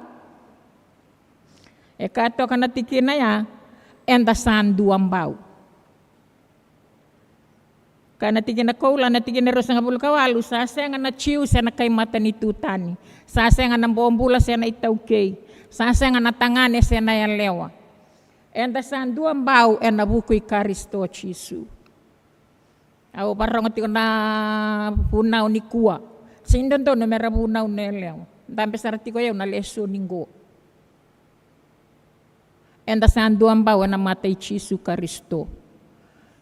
kato kana tikina ya enda sandu ambau. Kana tikina koula na tikina rosa nga bulkawalu sa senga na chiu sa na kay mata ni tutani. Sa senga na bombula sa na itaukay. Sa senga na tangane sa na yalewa. Enda sandu ambau ena bukoy Karisto Chisu. Au parang tiko na punaw ni kuwa. Sindon to no mera punaw na yalewa. Dampe sarati ko yaw na leso ninggo. Enda sandu ambau ena matay Chisu Karisto.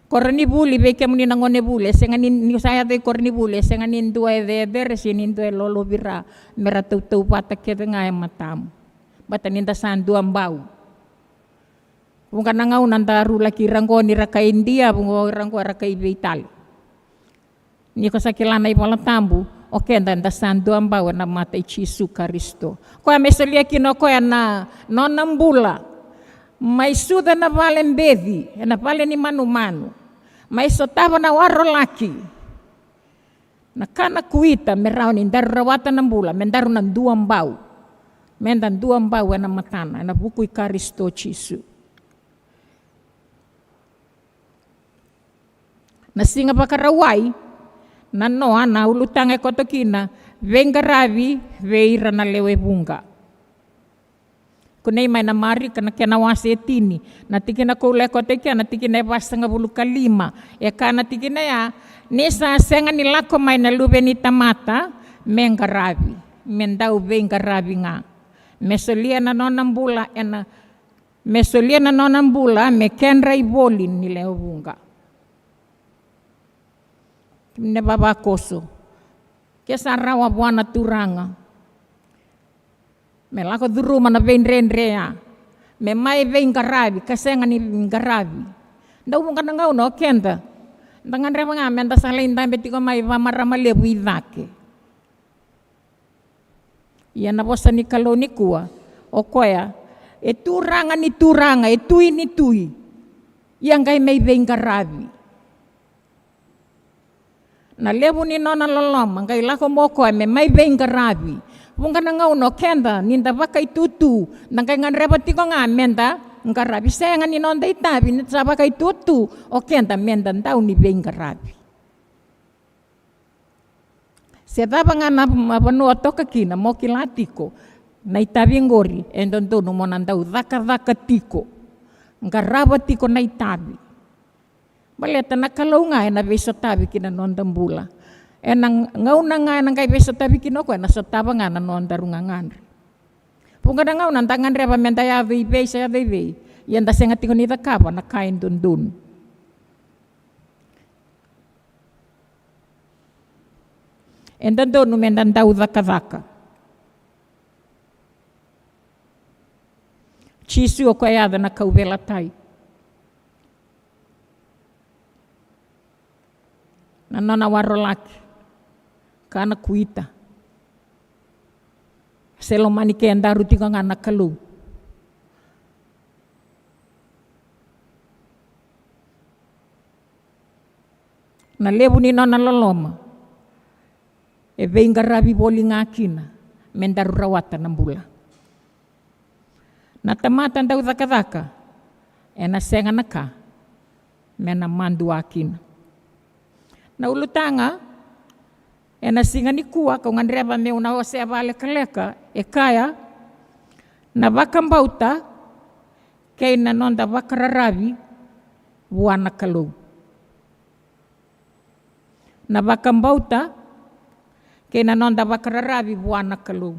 Korni buli beke muni nangone bule senga ni saya te korni bule senga nin dua de sinin dua lolo bira mera tau pata ke nga matam bata ninda san dua mbau bunga nangau nanda rula ki rangoni raka India bunga rango raka Ital ni ko sakilana ipala tambu oke nda san dua mbau na mata Chisu Karisto ko mesolia kino ko na nonambula mai suda na valen bevi na valen ni manu mai sotava na waro laki na kana kuita merau ni daru rawatan ng bula mendaru ng duang bau mendan duang bau na matana na bukoy Karisto Chisu na singa pakarawai na noa na ulutang ekotokina vengaravi veira na lewe bunga kunay may namari kana kenawasi etini natikina ko leko tekia natikina basta nga bulukalima kana natikina ya nisa senga nilako may nalube ni tamata mengarabi mendau vengarabi nga mesolia na nonambula mesolia na nonambula mekenra ibolin ni leo bunga ne baba koso kesa rawa buana turanga me lako duru mana vein renrea me mai vein garabi kasenga ni garabi ndau mong kanangau no kenda ndangan rewa nga menda salain tambe tiko mai vamarama lebu idake ia na bosa ni kalo ni kuwa o koya turanga ni turanga tui ni tui yang kai mai vein garabi na lebu ni nona lolom ngai lako moko me mai vein garabi bunga na ngau no kenda ninda baka itutu nangkai ngan repati ko nga menda ngarabi senga ni nonda itabi ni sa baka itutu o kenda menda ndau ni be ngarabi sedaba nga na mapano to kakina mo kilatiko na itabi ngori endondo no monandau daka tiko ngaraba tiko na itabi baleta na kalau nga na beso tabi kina nonda mbula enang ngau na nga nang kay beso tabi kinoko na so taba nga na non darungangan punga na ngau nang tangan reba menta ya ve sa ve yanda senga tiko ni takaba na kain dundun endando no mendan dau daka Chisu o kayada na kaubela tai na nona warolaki kana kuita selomani ke andaru tika ngana kalu na lebu ni nona loloma e venga rabi boli ngakina mendaru rawata nambula na tamata ndau dhaka e na senga naka mena mandu akina na ulutanga e na singa ni kua kau ngandreba me una ose avale kaleka e kaya na vakambauta kei na nonda vakararavi buana kalou na vakambauta kei na nonda vakararavi buana kalou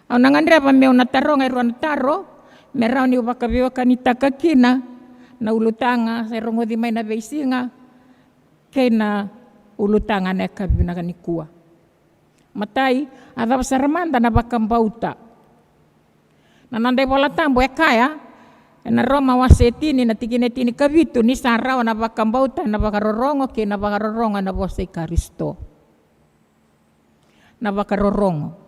au na ngandreba me una taronga iruana taro me rau ni vakaviwaka ni takakina na ulutanga sa rongo di may na beisinga kay na ulutanga na kabina ni kuwa matai ada saramanda na bakambauta na nanday bola tambo e kaya na Roma wasetini na tiginetini kabitu ni sarawa na bakambauta na bakarorongo kay na bakarorongo na bose Kristo na bakarorongo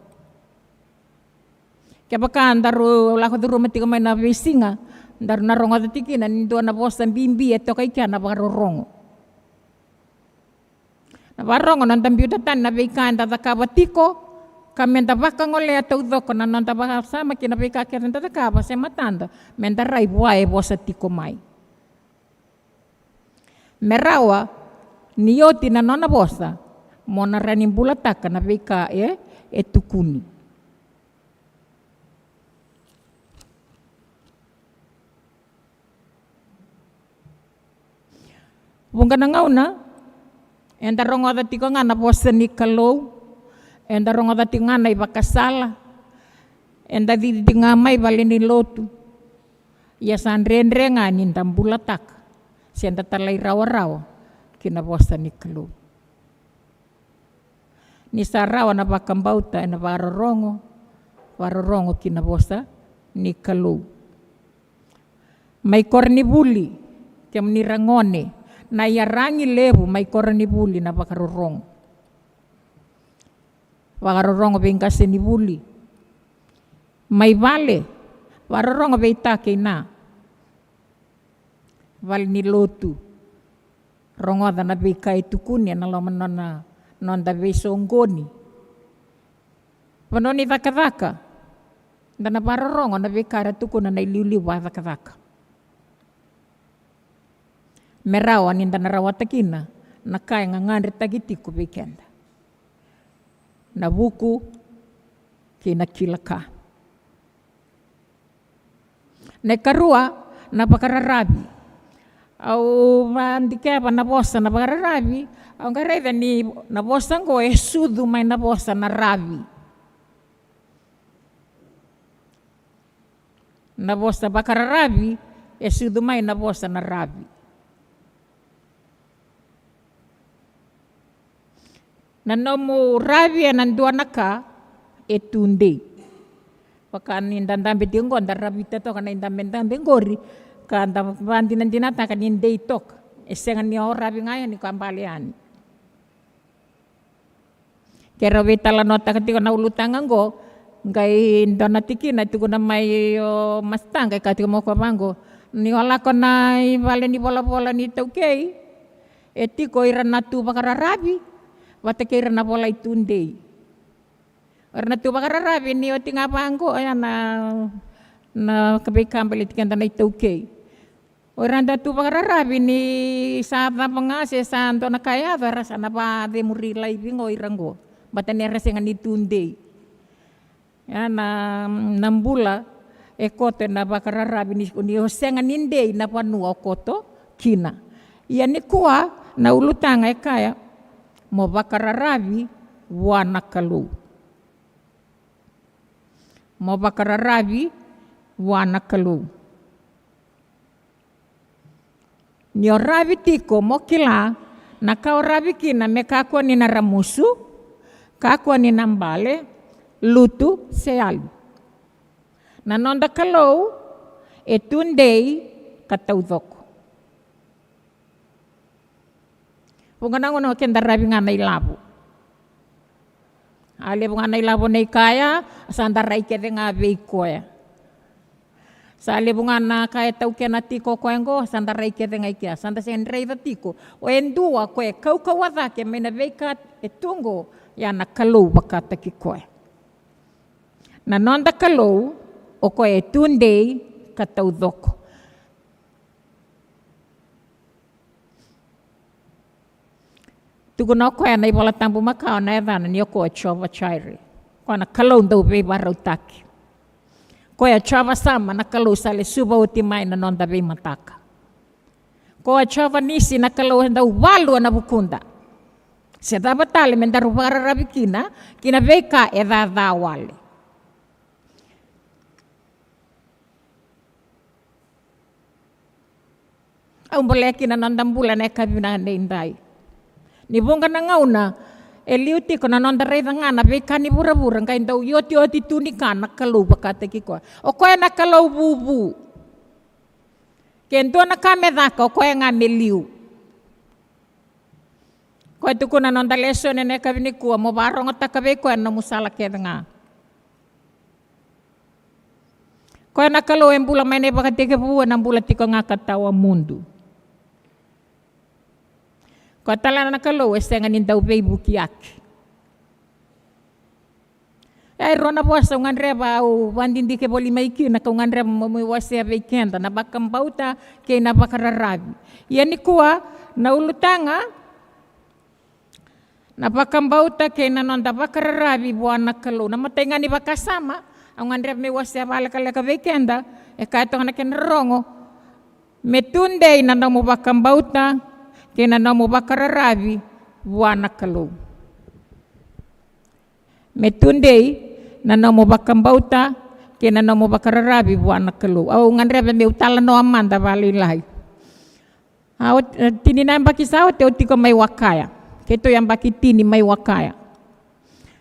kaya baka andaru lako duru matiga may na beisinga daru na rongo datiki na nindo na bosa bimbi eto kay kaya na bakarorongo na barongo nanda biudatan na beikanda da kabatiko kamenda baka ngole atau doko na nanda baka sama kina beika kira nanda kaba se matanda menda rai buae bosa tiko mai merawa nioti na nona bosa mona rani bulataka na beika tukuni bunga na ngauna enda rongo dati ko nga na bosa ni kalou enda rongo dati nga na ibakasala enda di nga may bali ni lotu ya san rendre nga ni ndambulatak senda talay rawa-rawa kina bosa ni kalou ni sarawa na bakambauta na warorongo kina bosa ni kalou may kornibuli kem ni rangone na yarangi lebu may kornibuli na bakarorong bengkase ni buli may vale warorong beitake na vale ni lotu rongoda na bekai tukuni na loman na nonda besongoni panoni vakavaka na barorong na bekara tukuna na iliuli wa vakavaka merawa ninda narawata kina na kaya nga ngandri tagitiku bekenda na buku kina kilaka na karua na bakararabi au mandikeba na bosa na bakararabi au ngareda ni na bosa ngo sudu mai na bosa na rabi na bosa bakararabi sudu mai na bosa na rabi na nomu rabi nandua naka tunde pakan indandambe dingo ndar rabi teto kana indambe ngori kanda bandi nandinata kan inde tok esengan ni rabi ngaya ni kambalian kera betala nota ketika na ulutanga ngo ngai donatiki na tuku na mai mastanga katika mo kwabango ni wala kona vale ni bola ni tokei etiko iranatu bakara rabi wata kira na bola itunde orna tu bakara rabi ni oti ngapango aya na kabekam belit kanda na itauke oranda tu bakara rabi ni sa pangase sa anto na kaya rasa na ba de murila ibingo irango batani rasa ngani tunde ya na nambula ekote na bakara rabi ni hosenga ninde na panu okoto kina ya ni kuwa na ulutanga kaya mo bakararabi wana kalou mo bakararabi wana kalou ni orabi tiko mo kila na ka orabi kina me kakwa ni na ramusu kakwa ni nambale lutu sealu na nonda kalou etundei kataudoko Punga ngono kenda rabi ngana ilabu. Ale ngana ilabu nei kaya sanda rai kede ngabe koya. Sale ngana kaya tau kena tiko koengo sanda rai kede ngai kia. Sanda sen rei tiko. O endua koe kau kawada ke mena veikat etungo ya na kalau bakata ki koe. Na nonda kalau o koe tundei katau doko. Tuku no koe na iwala tampu makao na edana ni o koe chova chairi. Koe na kalau ndau vei barau taki. Koe chova sama na kalau sale suba uti mai na nonda vei mataka. Koe chova nisi na kalau ndau walu na bukunda. Se dava tale mendaru bararabi kina vei ka edada wale. Au boleh kina nonda bulan e kabina ndai. Ni bunga na ngauna eliuti ko na nonda rei ngana be kani bura-bura kai ndau yoti tuni kana kalau bakate ki ko. O ko na kalau bubu. Kento na kameda ko ngane liu. Ko tu ko na nonda leso ne kabini ko mo barong ta kabe ko na musala ke nga. Ko na kalau embula mene bakate ke bu na bula tiko ngakatawa mundu. Ko tala na kalau estenga ni dau bei bukiak. Ai rona bosa nganreba au wandindi ke boli maiki na ko nganreba mo wase weekend na bakam bauta ke na bakararabi. Yani kuwa na ulutanga na bakam bauta ke na nonda bakararabi buana kalau na matenga ni bakasama au nganreba me wase bala kala ka weekend e ka to na ken rongo metunde na mo bakam bauta kena namo bakararabi buana kalau. Metundei na namo bakambauta kena namo bakararabi buana kalau. Au nganrebe me utala no amanda balilai. Au tini na baki sawa te utiko mai wakaya. Keto yang baki tini mai wakaya.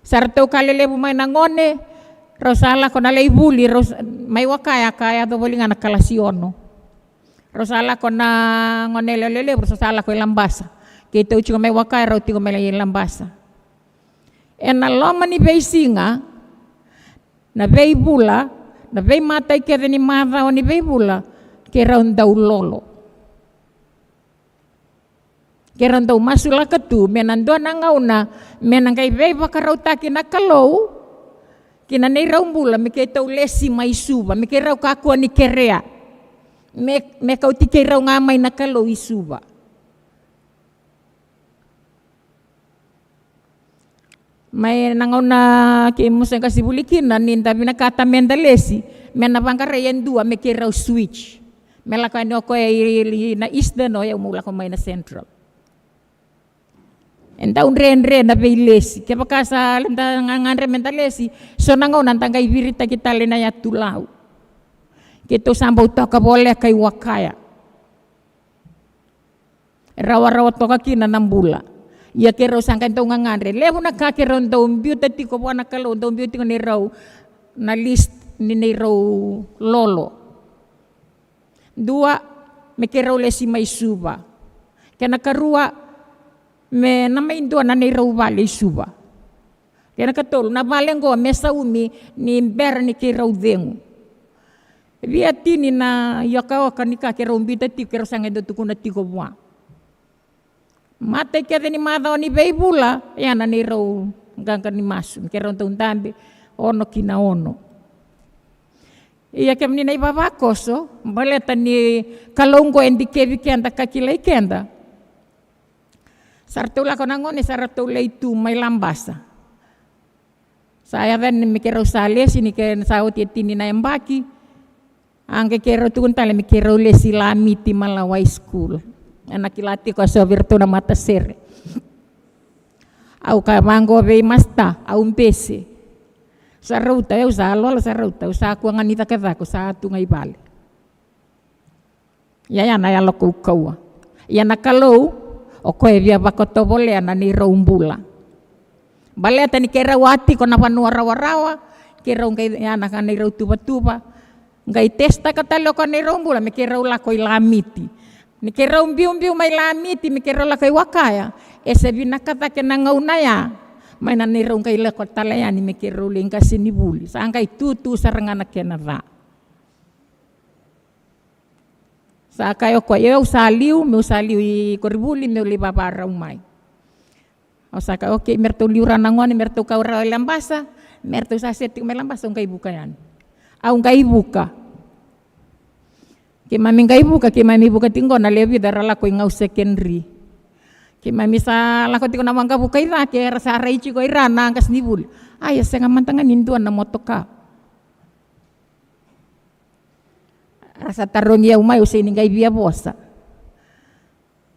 Sarto kalelebu mai nangone rosala kona leibuli mai wakaya kaya to bolinga na kalasiono. Rosala kona ngonelelele rosala ko lambasa. Kita uci mai wakai roti ko mai lambasa. Ena loma ni beisinga na bei bula na bei mata ke ni mata ni bei bula ke rondau lolo. Ke rondau masula ketu menando na ngauna menang kai bei bakarau taki na kalau kina nei raumbula me ke tau lesi mai suba me ke rau kaku ni kerea. Me kau tike rau ngamai na kalau isuba. Mai nangauna ke musen kasi bulikin na ninda bina kata mendalesi mena bangkara yan dua me ke rau switch. Mela ka no ko na isda no ya mula ko mai na central. Enda unre na beilesi ke bakasa lenda ngangandre mendalesi so nangauna tangga ibirita kita lena ya tulau. Kita sambau toka boleh kai wakaya. Rawa-rawa toka kina nambula. Ya kero sangkan tau ngangandre. Levo na kakero ndau mbiu tati ko buana kalau ndau mbiu tiko ni rau na list ni rau lolo. Dua me kero lesi mai suba. Kena karua me namai ndua na ni rau vale suba. Kena katolu na valengo me saumi ni ber ni kero dengu. Via tini na yakawa kanika kero mbita ti kero sange do tukuna tiko bua. Mate kere ni mada ni beibula ya na ni ro ganga ni masun kero ndambe ono kina ono. Iya kemni na ibaba koso baleta ni kalongo endi kevi kenda kakila ikenda. Sartula konangone sartula itu mai lambasa. Saya ben mi kero sale sini ke sauti tini na embaki. Angke kero tukun tale mi kero lesi lamiti malawai school. Anak kilati ko so virtuna mata sere. Au ka mango be masta au mpese. Sarauta eu salo sarauta usa ku nganita ka ko sa tu ngai bale. Ya na ya loko kaua. Ya na kalau o ko e via bakoto bole ana ni rombula. Bale tani kera wati ko na panua rawa-rawa kera ngai ya na kan ni tuba-tuba. Ngai testa katalo ko ni rombula me kera ula ko ilamiti. Ni kera umbi mai lamiti mi kera la kai wakaya. Ese binakata kena ngaunaya. Mai na nirong kai la kotalaya ni mi kera uling kasini buli. Sangkai tutu sarangana kena va. Sa kayo ko eu saliu I koribuli meu li babara umai. O sa ka okay merto liura nangoni merto ka ora lambasa, merto sa seti me lambasa ngai buka yan. Au ngai buka. Ke mami ngai buka ke mami buka tinggo na levi darala ko ngau secondary. Ke mami sa la ko tinggo na mangga buka ira ke rasa raichi ko ira na ngas nibul. Ay senga mantangan induan na motoka. Rasa tarong ya umay usay ningay biya bosa.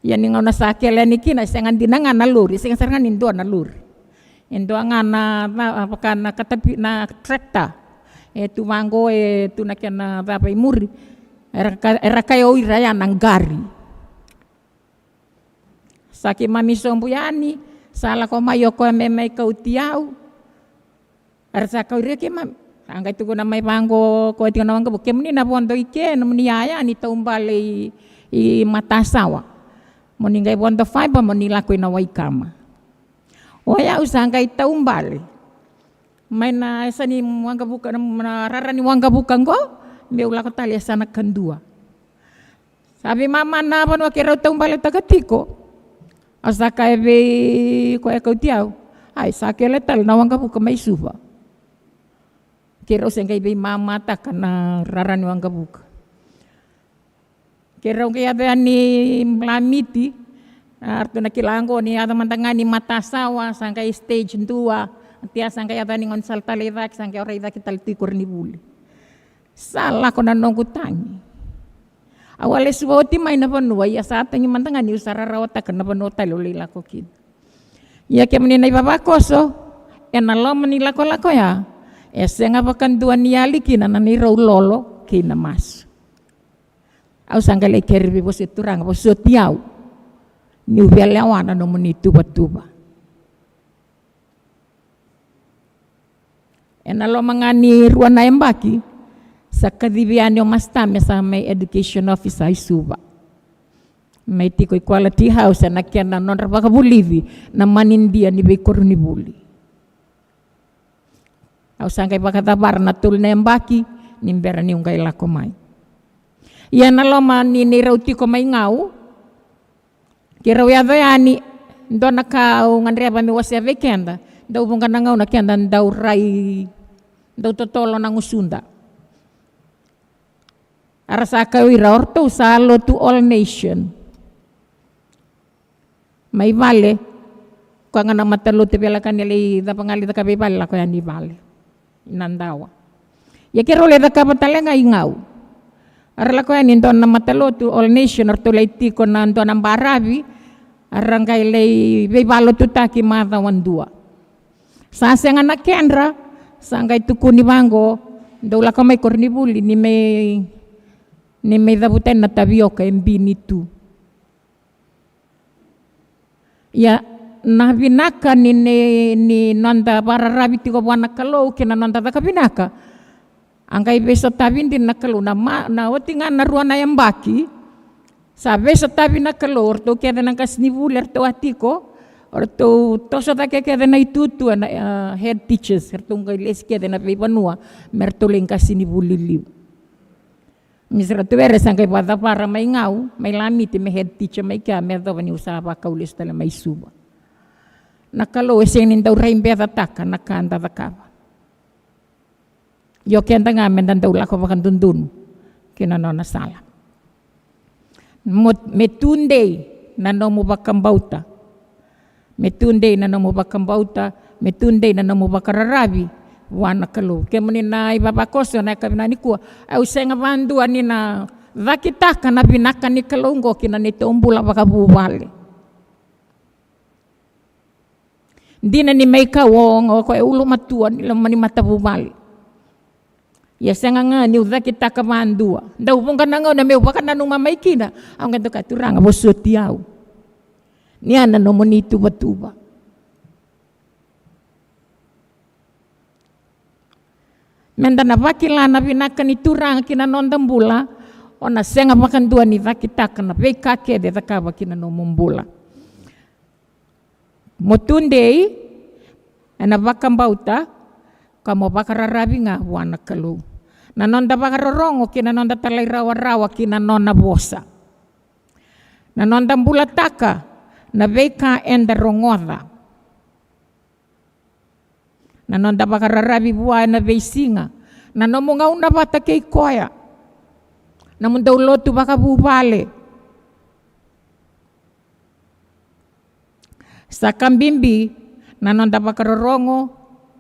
Yan nga na sa kela ni kina sengan dinangan na luri, sengan serangan indo na luri. Indo nga na apakah na katapi na trekta. Tumango tu na kena apa imuri. Era kayo iraya nang gari. Saki mami sombuyani, sala ko mayo ko memay kau tiaw. Rasa kau ire ke mami. Angkai tu guna mai panggo ko ti na wangga bukem ni na bondo ike no ni aya ni taumbale I mata sawa. Moni ngai bondo fiber moni la ko na waikama. Oya usangkai taumbale. Mai na sani wangga buka na rara ni wangga buka ngo me ula ko tali sana kendua. Sabi mama na pano kira taumbale tagatiko. Asaka ebe ko e ko tiao. Ai sakele tal na wangga buka mai suba. Kira usang kay mama ta kana rarani wang kabuka. Kira kaya ada ni melamiti, arto na kilango ni ada mantangan ni mata sawa sangkay stage 2, tiya sangkay ada ni ngonsal talidak sangkay oray da kita tikur ni buli. Salah ko nanong kutangi. Awale suwoti may na panua ya sa ating mantangan ni usara rawata kana panua talulila ko kid. Ya kaya manina ibabakoso, enalo manila ko lako ya. Senga pakan dua niali kina nani rau lolo kina mas. Au sanggale kerbi bos turang bos tiau. Ni ubele awana no muni tuba. Enalo mangani ruana embaki sakadibiani o mastame sa may education officer isuba. May tiko equality house na kena non rabaka bulivi na manindia ni bekor ni buli. Au sangkai pakatabar na tul na embaki nimbera ni ungai lako mai. Ia naloma ni rauti ko mai ngau. Kira ya yani ndo nakau ngandreba mi wasia vekenda. Ndau bunga na ngau na kenda ndau rai ndau totolo na ngusunda. Arasa kawira orto salo to all nation. Mai vale ko ngana matalo te bela kanili da pangali da kabibal ko yani vale. Nandawa. Ya kira oleh da kapatalenga ingau. Arla ko yan into na matalo to all nation or to laiti ko na into ng barabi arangay lay bebalo to taki mata wandua. Sasa nga na kendra sangay tuku ni bango daula ka may kornibuli ni may dabutan na tabioka embini tu. Ya na binaka ni nanda para rabi tiko buana kalau kena nanda taka binaka angkai beso tabin din nakalo na watingan na ruana yang baki sabe so tabi nakalo orto keda nang kasnibuler to atiko orto toso take keda na itutu na head teachers ertong kay les keda na pepanua mertoling kasnibuliliw misra tuere sangkai pada para may ngau may lamiti may head teacher may ka merto ni usaba kaulis tala may suba nakalo eseng daw raimbe taka nakanda takapa yo kenta ngamen dan daw lako pakan dundun kinano na sala metunde nano mo bakambauta metunde nano mo bakambauta metunde nano mo bakararabi wana kalo kemunin na ibabakoso na kabinani ko au senga bandu anina vakitaka na binaka ni kalongo kinani tombula bakabubale. Di na ni may kawong o ko ulo matuan ilang mani matabubali. Ya senga nga ni uda kita kamandua. Daw pong kanangaw na may baka nanong mamay kina. Ang ganto ka turang aboso tiyaw. Niya na no muni tuba. Menda na bakila na binaka ni turang kinanondang bula ona senga makandua ni vakitaka na vei kake de takava kina no mumbula. Motundei ana vakambauta kamo vakararavi nga wana kalu. Na nonda vakarorongo kina nonda talai rawa-rawa kina nona bosa. Na nonda mbulataka na vei ka enda rongoda. Na nonda vakararavi bua na vei singa. Na nomunga una vata kei koya. Na munda ulotu vakabubale. Sa kambimbi na nonda vakarorongo,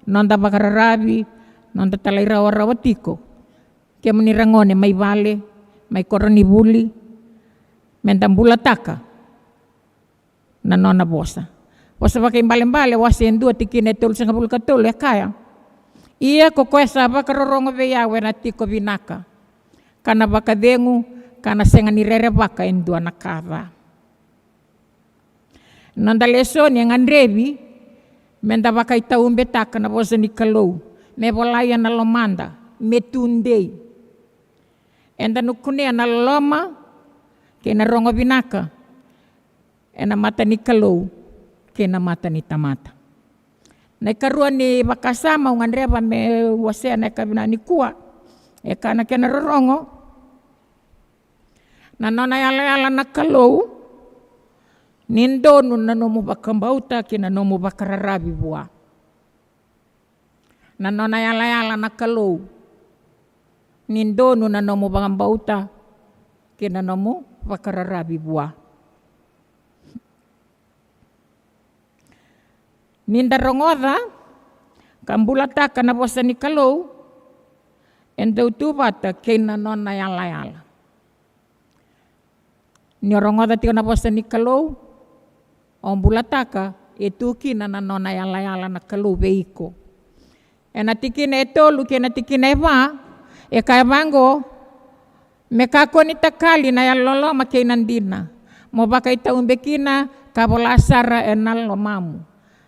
nonda vakararavi, nonda talai rawa-rawa tiko. Kia menirangone mai vale, mai koroni buli, menta mbulataka na nona bosa. Bosa pakai mbale-mbale wasi endua tikine tolu sanga bulu katolu ya kaya. Ia kokoesa vakarorongo veyawe na tiko vinaka. Kana vakadengu, kana senga nirere vaka endua na kava. Nonda lesoni yang andrevi, menta vakai taumbe taka na bosa ni kalou, me bolaya na lomanda, metundei. Enda nukunea na loma, kena rongo vinaka, ena mata ni kalou, kena mata ni tamata. Na ikarua ni vakasama ungandreva me wasea na ikavina ni kuwa, eka na kena rorongo, na nona yala na kalou, nindonu na nomu vakambauta kina nomu vakararavi bua. Na nona yala na kalou, nindonu na nomu vakambauta kina nomu vakararavi bua. Ninda rongoda, kambulataka na bosa ni kalou, endau tubata kina nona yala. Ni rongoda tiko na bosa ni kalou, ombulataka itu kina na nona yala na kalou veiko. Ena tikina etolu kena tikina eva, eka evango, mekako ni takali na yaloloma keinandina. Mo baka itaumbe kina kabolasara enal lomamu.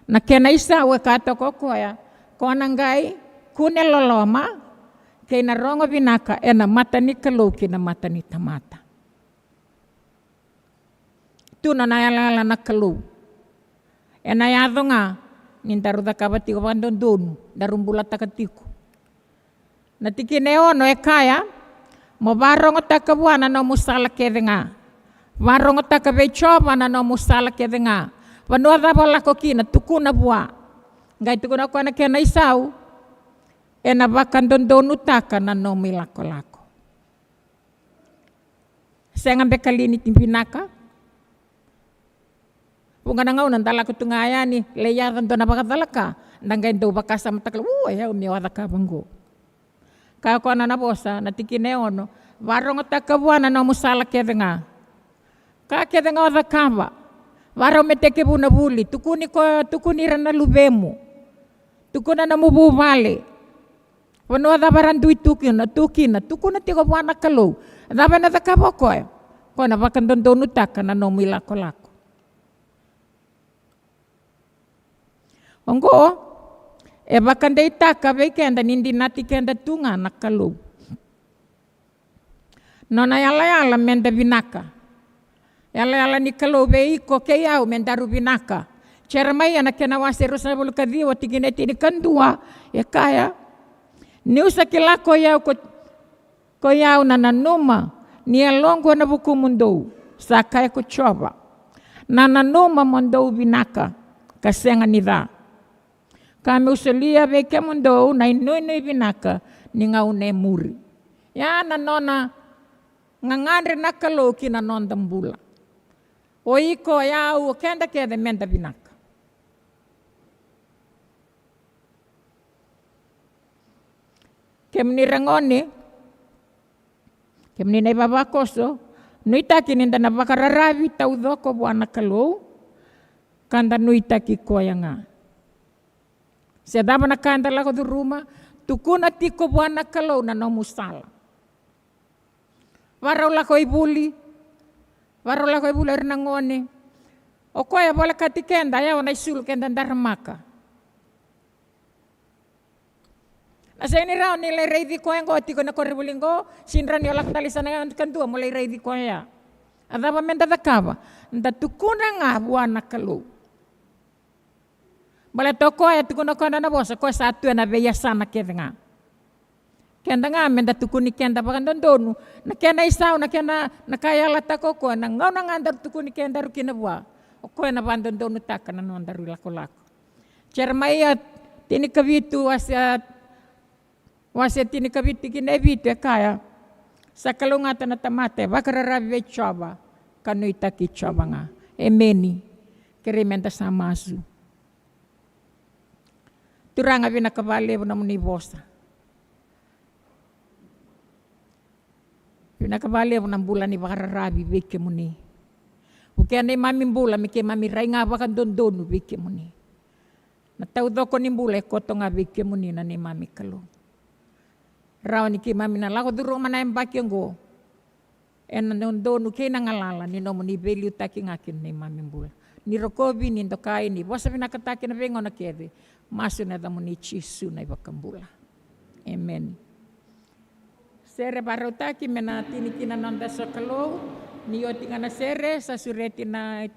Na kena isa we kato kokoya, kona ngai kune loloma, kena rongo vinaka ena mata ni kalou kina mata ni tamata. Tu na yala na kalou. Ena yado nga, nindaru da kabati ko bandondonu, darumbula takatiku. Na tikine ono ekaya, mo barongo takabuana no musala kede nga. Barongo takabechoba na no musala kede nga. Panuada bola kokina tukuna bua. Ngai tukuna ko na kena isau. Ena bakandondonu taka na no milako-lako. Saya ngambe kalini timpinaka. Punga na ngau nandala ko tungaya ni leyaran do na bakatalaka. Nangay do bakasa matakla. Ya umiwada ka banggo. Kaya ko na bosa na tikine ono. Barongo takabuana no musala kede nga. Kaya kede nga wada kamba. Warau meteke buna buli, tukuni rana lubemu, tukuna na mubu vale. Wano ada barandui tukina, tukuna tiko buana kalau. Ada na takaboko ya, ko na bakandondonu taka na nomi lako. Ongo, bakandai taka bekenda nindi nati kenda tunga na kalau. Nona yala menda binaka. Yala ni kalau veiko keyau mendaru binaka. Cara mai anak kena waseru sa bulu kadiwa tigineti ni kandua ya kaya. Ni usa kilako yau ko yau na nanuma ni alongo na buku mundo sa kaya ko choba. Na nanuma mundo binaka kasenga nida. Kami usalia veke mundo na inui binaka ni ngau ne muri. Ya na nona ngangandre na kalau kina nondambula. Oiko yau kenda menda binaka. Kemni rangone, kemni na ibabakoso, nuita kininda na bakararavi taudoko buana kalou, kanda nuita kikoya nga. Sedaba na kanda lako du rumah, tukuna tiko buana kalou na nomusala. Warau lako ibuli, warola ko ibula rinangone. O koya bola katikenda ya wana isul kenda ndaramaka. Asa ini raw nilai reidi ko yang ko tiko na korribulingo sinran yo lak talisan na kantua mulai reidi ko ya. Ada pa menda takaba. Nda tukuna nga buana kalu. Bala toko ya tukuna ko na bosa ko satu na beya sana kedenga. Kenda nga menda tukuni kenda pa kandondonu. Na kenda isaw na kenda nakaya lata ko na ngaw na ngandar tukuni kenda rukina bua. O ko na bandondonu takana no andar lako-lako. Cermaya tini kavitu Wase tini kabiti kinebite kaya sa kalungatan na tamate bakararabi choba kanu itaki choba nga emeni kirimenta sa masu turanga binakabali na muni bosa binakabali na bulan ni bakararabi beke muni ukian ni mami bula mike mami rainga bakan dondonu beke muni nataudo ko ni bula koto nga beke muni na ni mami kalung raw ni mami na lako duro mana yang bakyo go en nondonu ke nangalala ni no ni value taki ngakin ni mami bula ni rokobi ni ndokai ni bosa pinakataki na bengo na kede masu na damo ni chisu na ibakambula amen sere barotaki menatini kinanonda sokalo ni yotinga na sere sa sureti na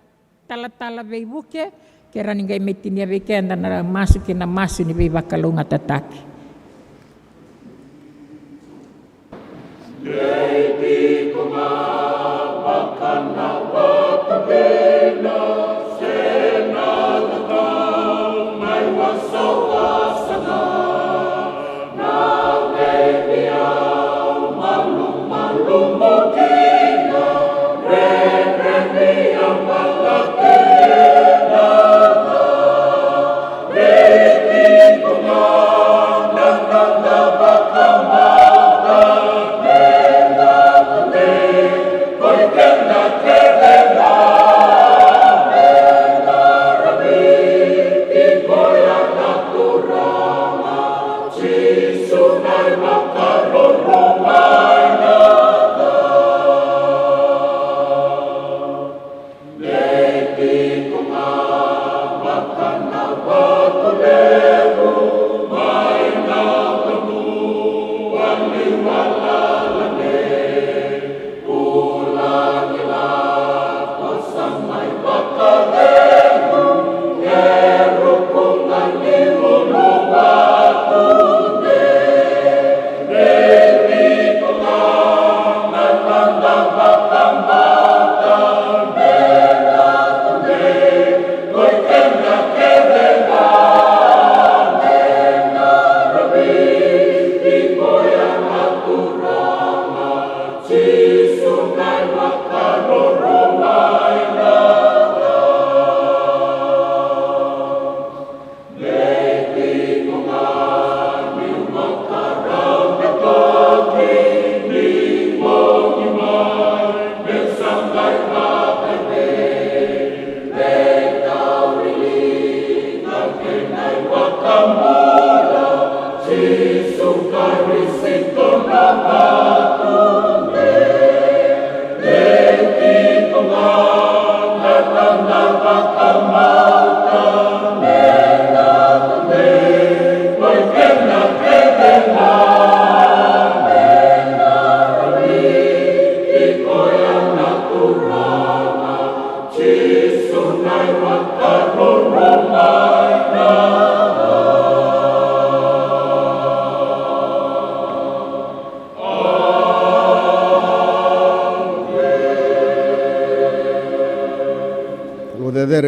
tala beibuke kera ningai metini abekenda na masu kina masu ni beibakalunga tataki. Leiti kumamakan na watubena sena tatang may wasawasana na lebiyaw malumukina re-re-niyang malakina leiti kumamakan na bakamamakan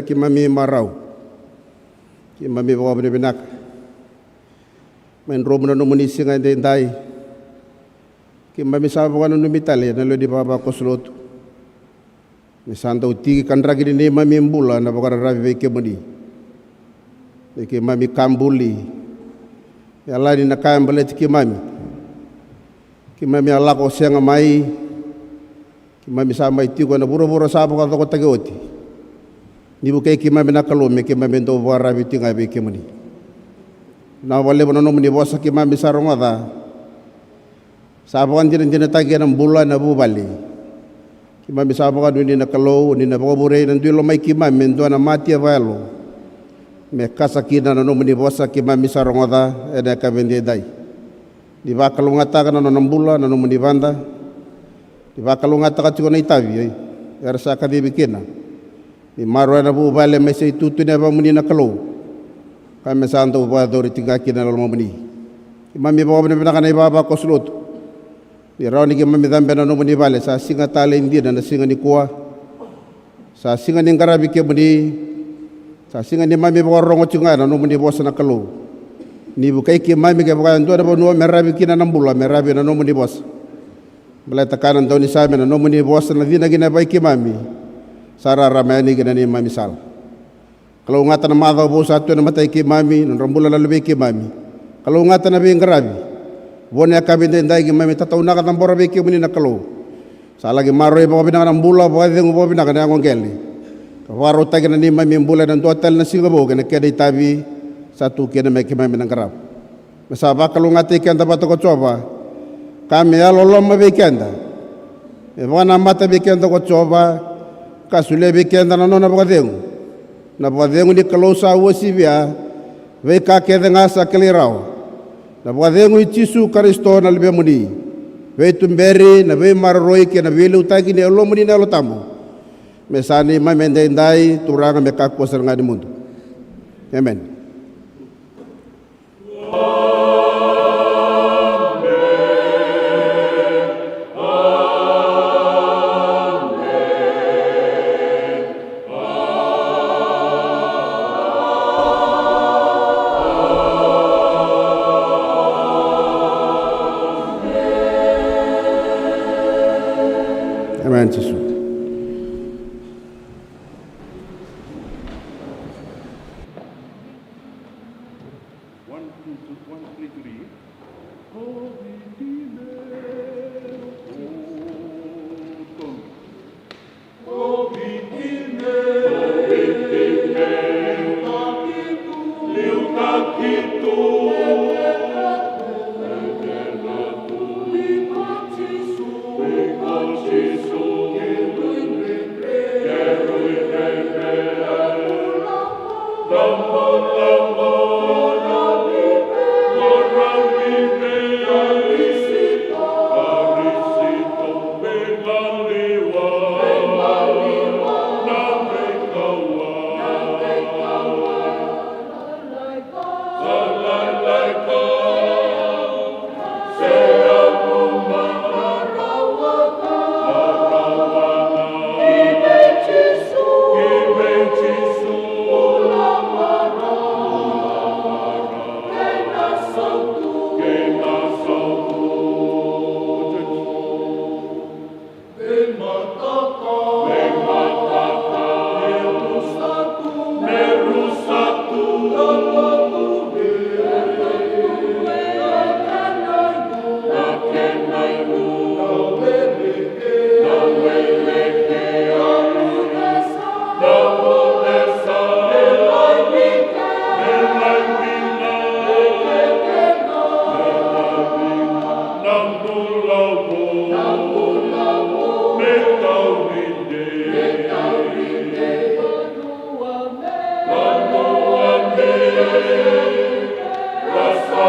Ki mami marau ki mami bawa bene benak main rom na no munisi ngai dai ki mami sa bawa no mitale na lo di baba koslot ni santa uti kan ragi ni mami mbula na bawa ravi ke mudi ki mami kambuli ya la ni na kambale ki mami ala ko senga mai ki mami sa mai ti ko na buro sa bawa ko tagoti ni bukai kima bena kalome kima bento wara biti ngai be kemani na wale bono muni bosa kima bisaronga da sabawan jina tagi na bulan na bubali kima bisaronga dunia na kalau ni na bore na dulo mai kima mendo na mati avalo me kasa kina na muni bosa kima bisaronga da eda ka bende dai di bakalungata kana no nambula na no munibanda di bakalungata ka tiko na itavi ai era sa ka bibikena di maro na bu vale mese tutu ne ba munina kalau kami santo ba dori tinga kina lo muni imami ba bne kana baba ko slot di rawni ke mami dambe na no muni vale sa singa tale indi na singa ni kuwa sa singa ni ngarabi ke muni sa singa ni mami ba rongo tinga na no muni bosa na kalau ni bukai ke mami ke bukan tu ada bonu merabi kina nambula merabi na nomu ni bos bela tekanan tau ni sami na nomu ni bos na dina gina baik ke mami sara ramai gina ni mami sal kalau ngata na madau bos satu na matai ke mami na rambula lalu ke mami kalau ngata na bing ngarabi bone akabi ndai ke mami tatau na kata bora ke muni na kalau salagi maro e bawa bina nambula bawa dengu bawa bina kana ngongeli kawaro tagina ni mami mbula dan total na singa bo kana keda itabi satu kena meki mami nangkarap. Masaba kalau ngati kenda bato ko coba, kami ya lolom mabekenda. Ewana mata bekenda ko coba, kasule bekenda na nona bakadengu. Na bakadengu ni kalau sa wasibia, veka keda ngasa kelirau. Na bakadengu icisu karisto na lebe muni. Ve tumberi na ve marroi ke na vele utagi ni lo muni na lo tamu. Mesani mamende ndai turanga mekakko seranga di mundo. Amen. Amen, Jesus. Rasa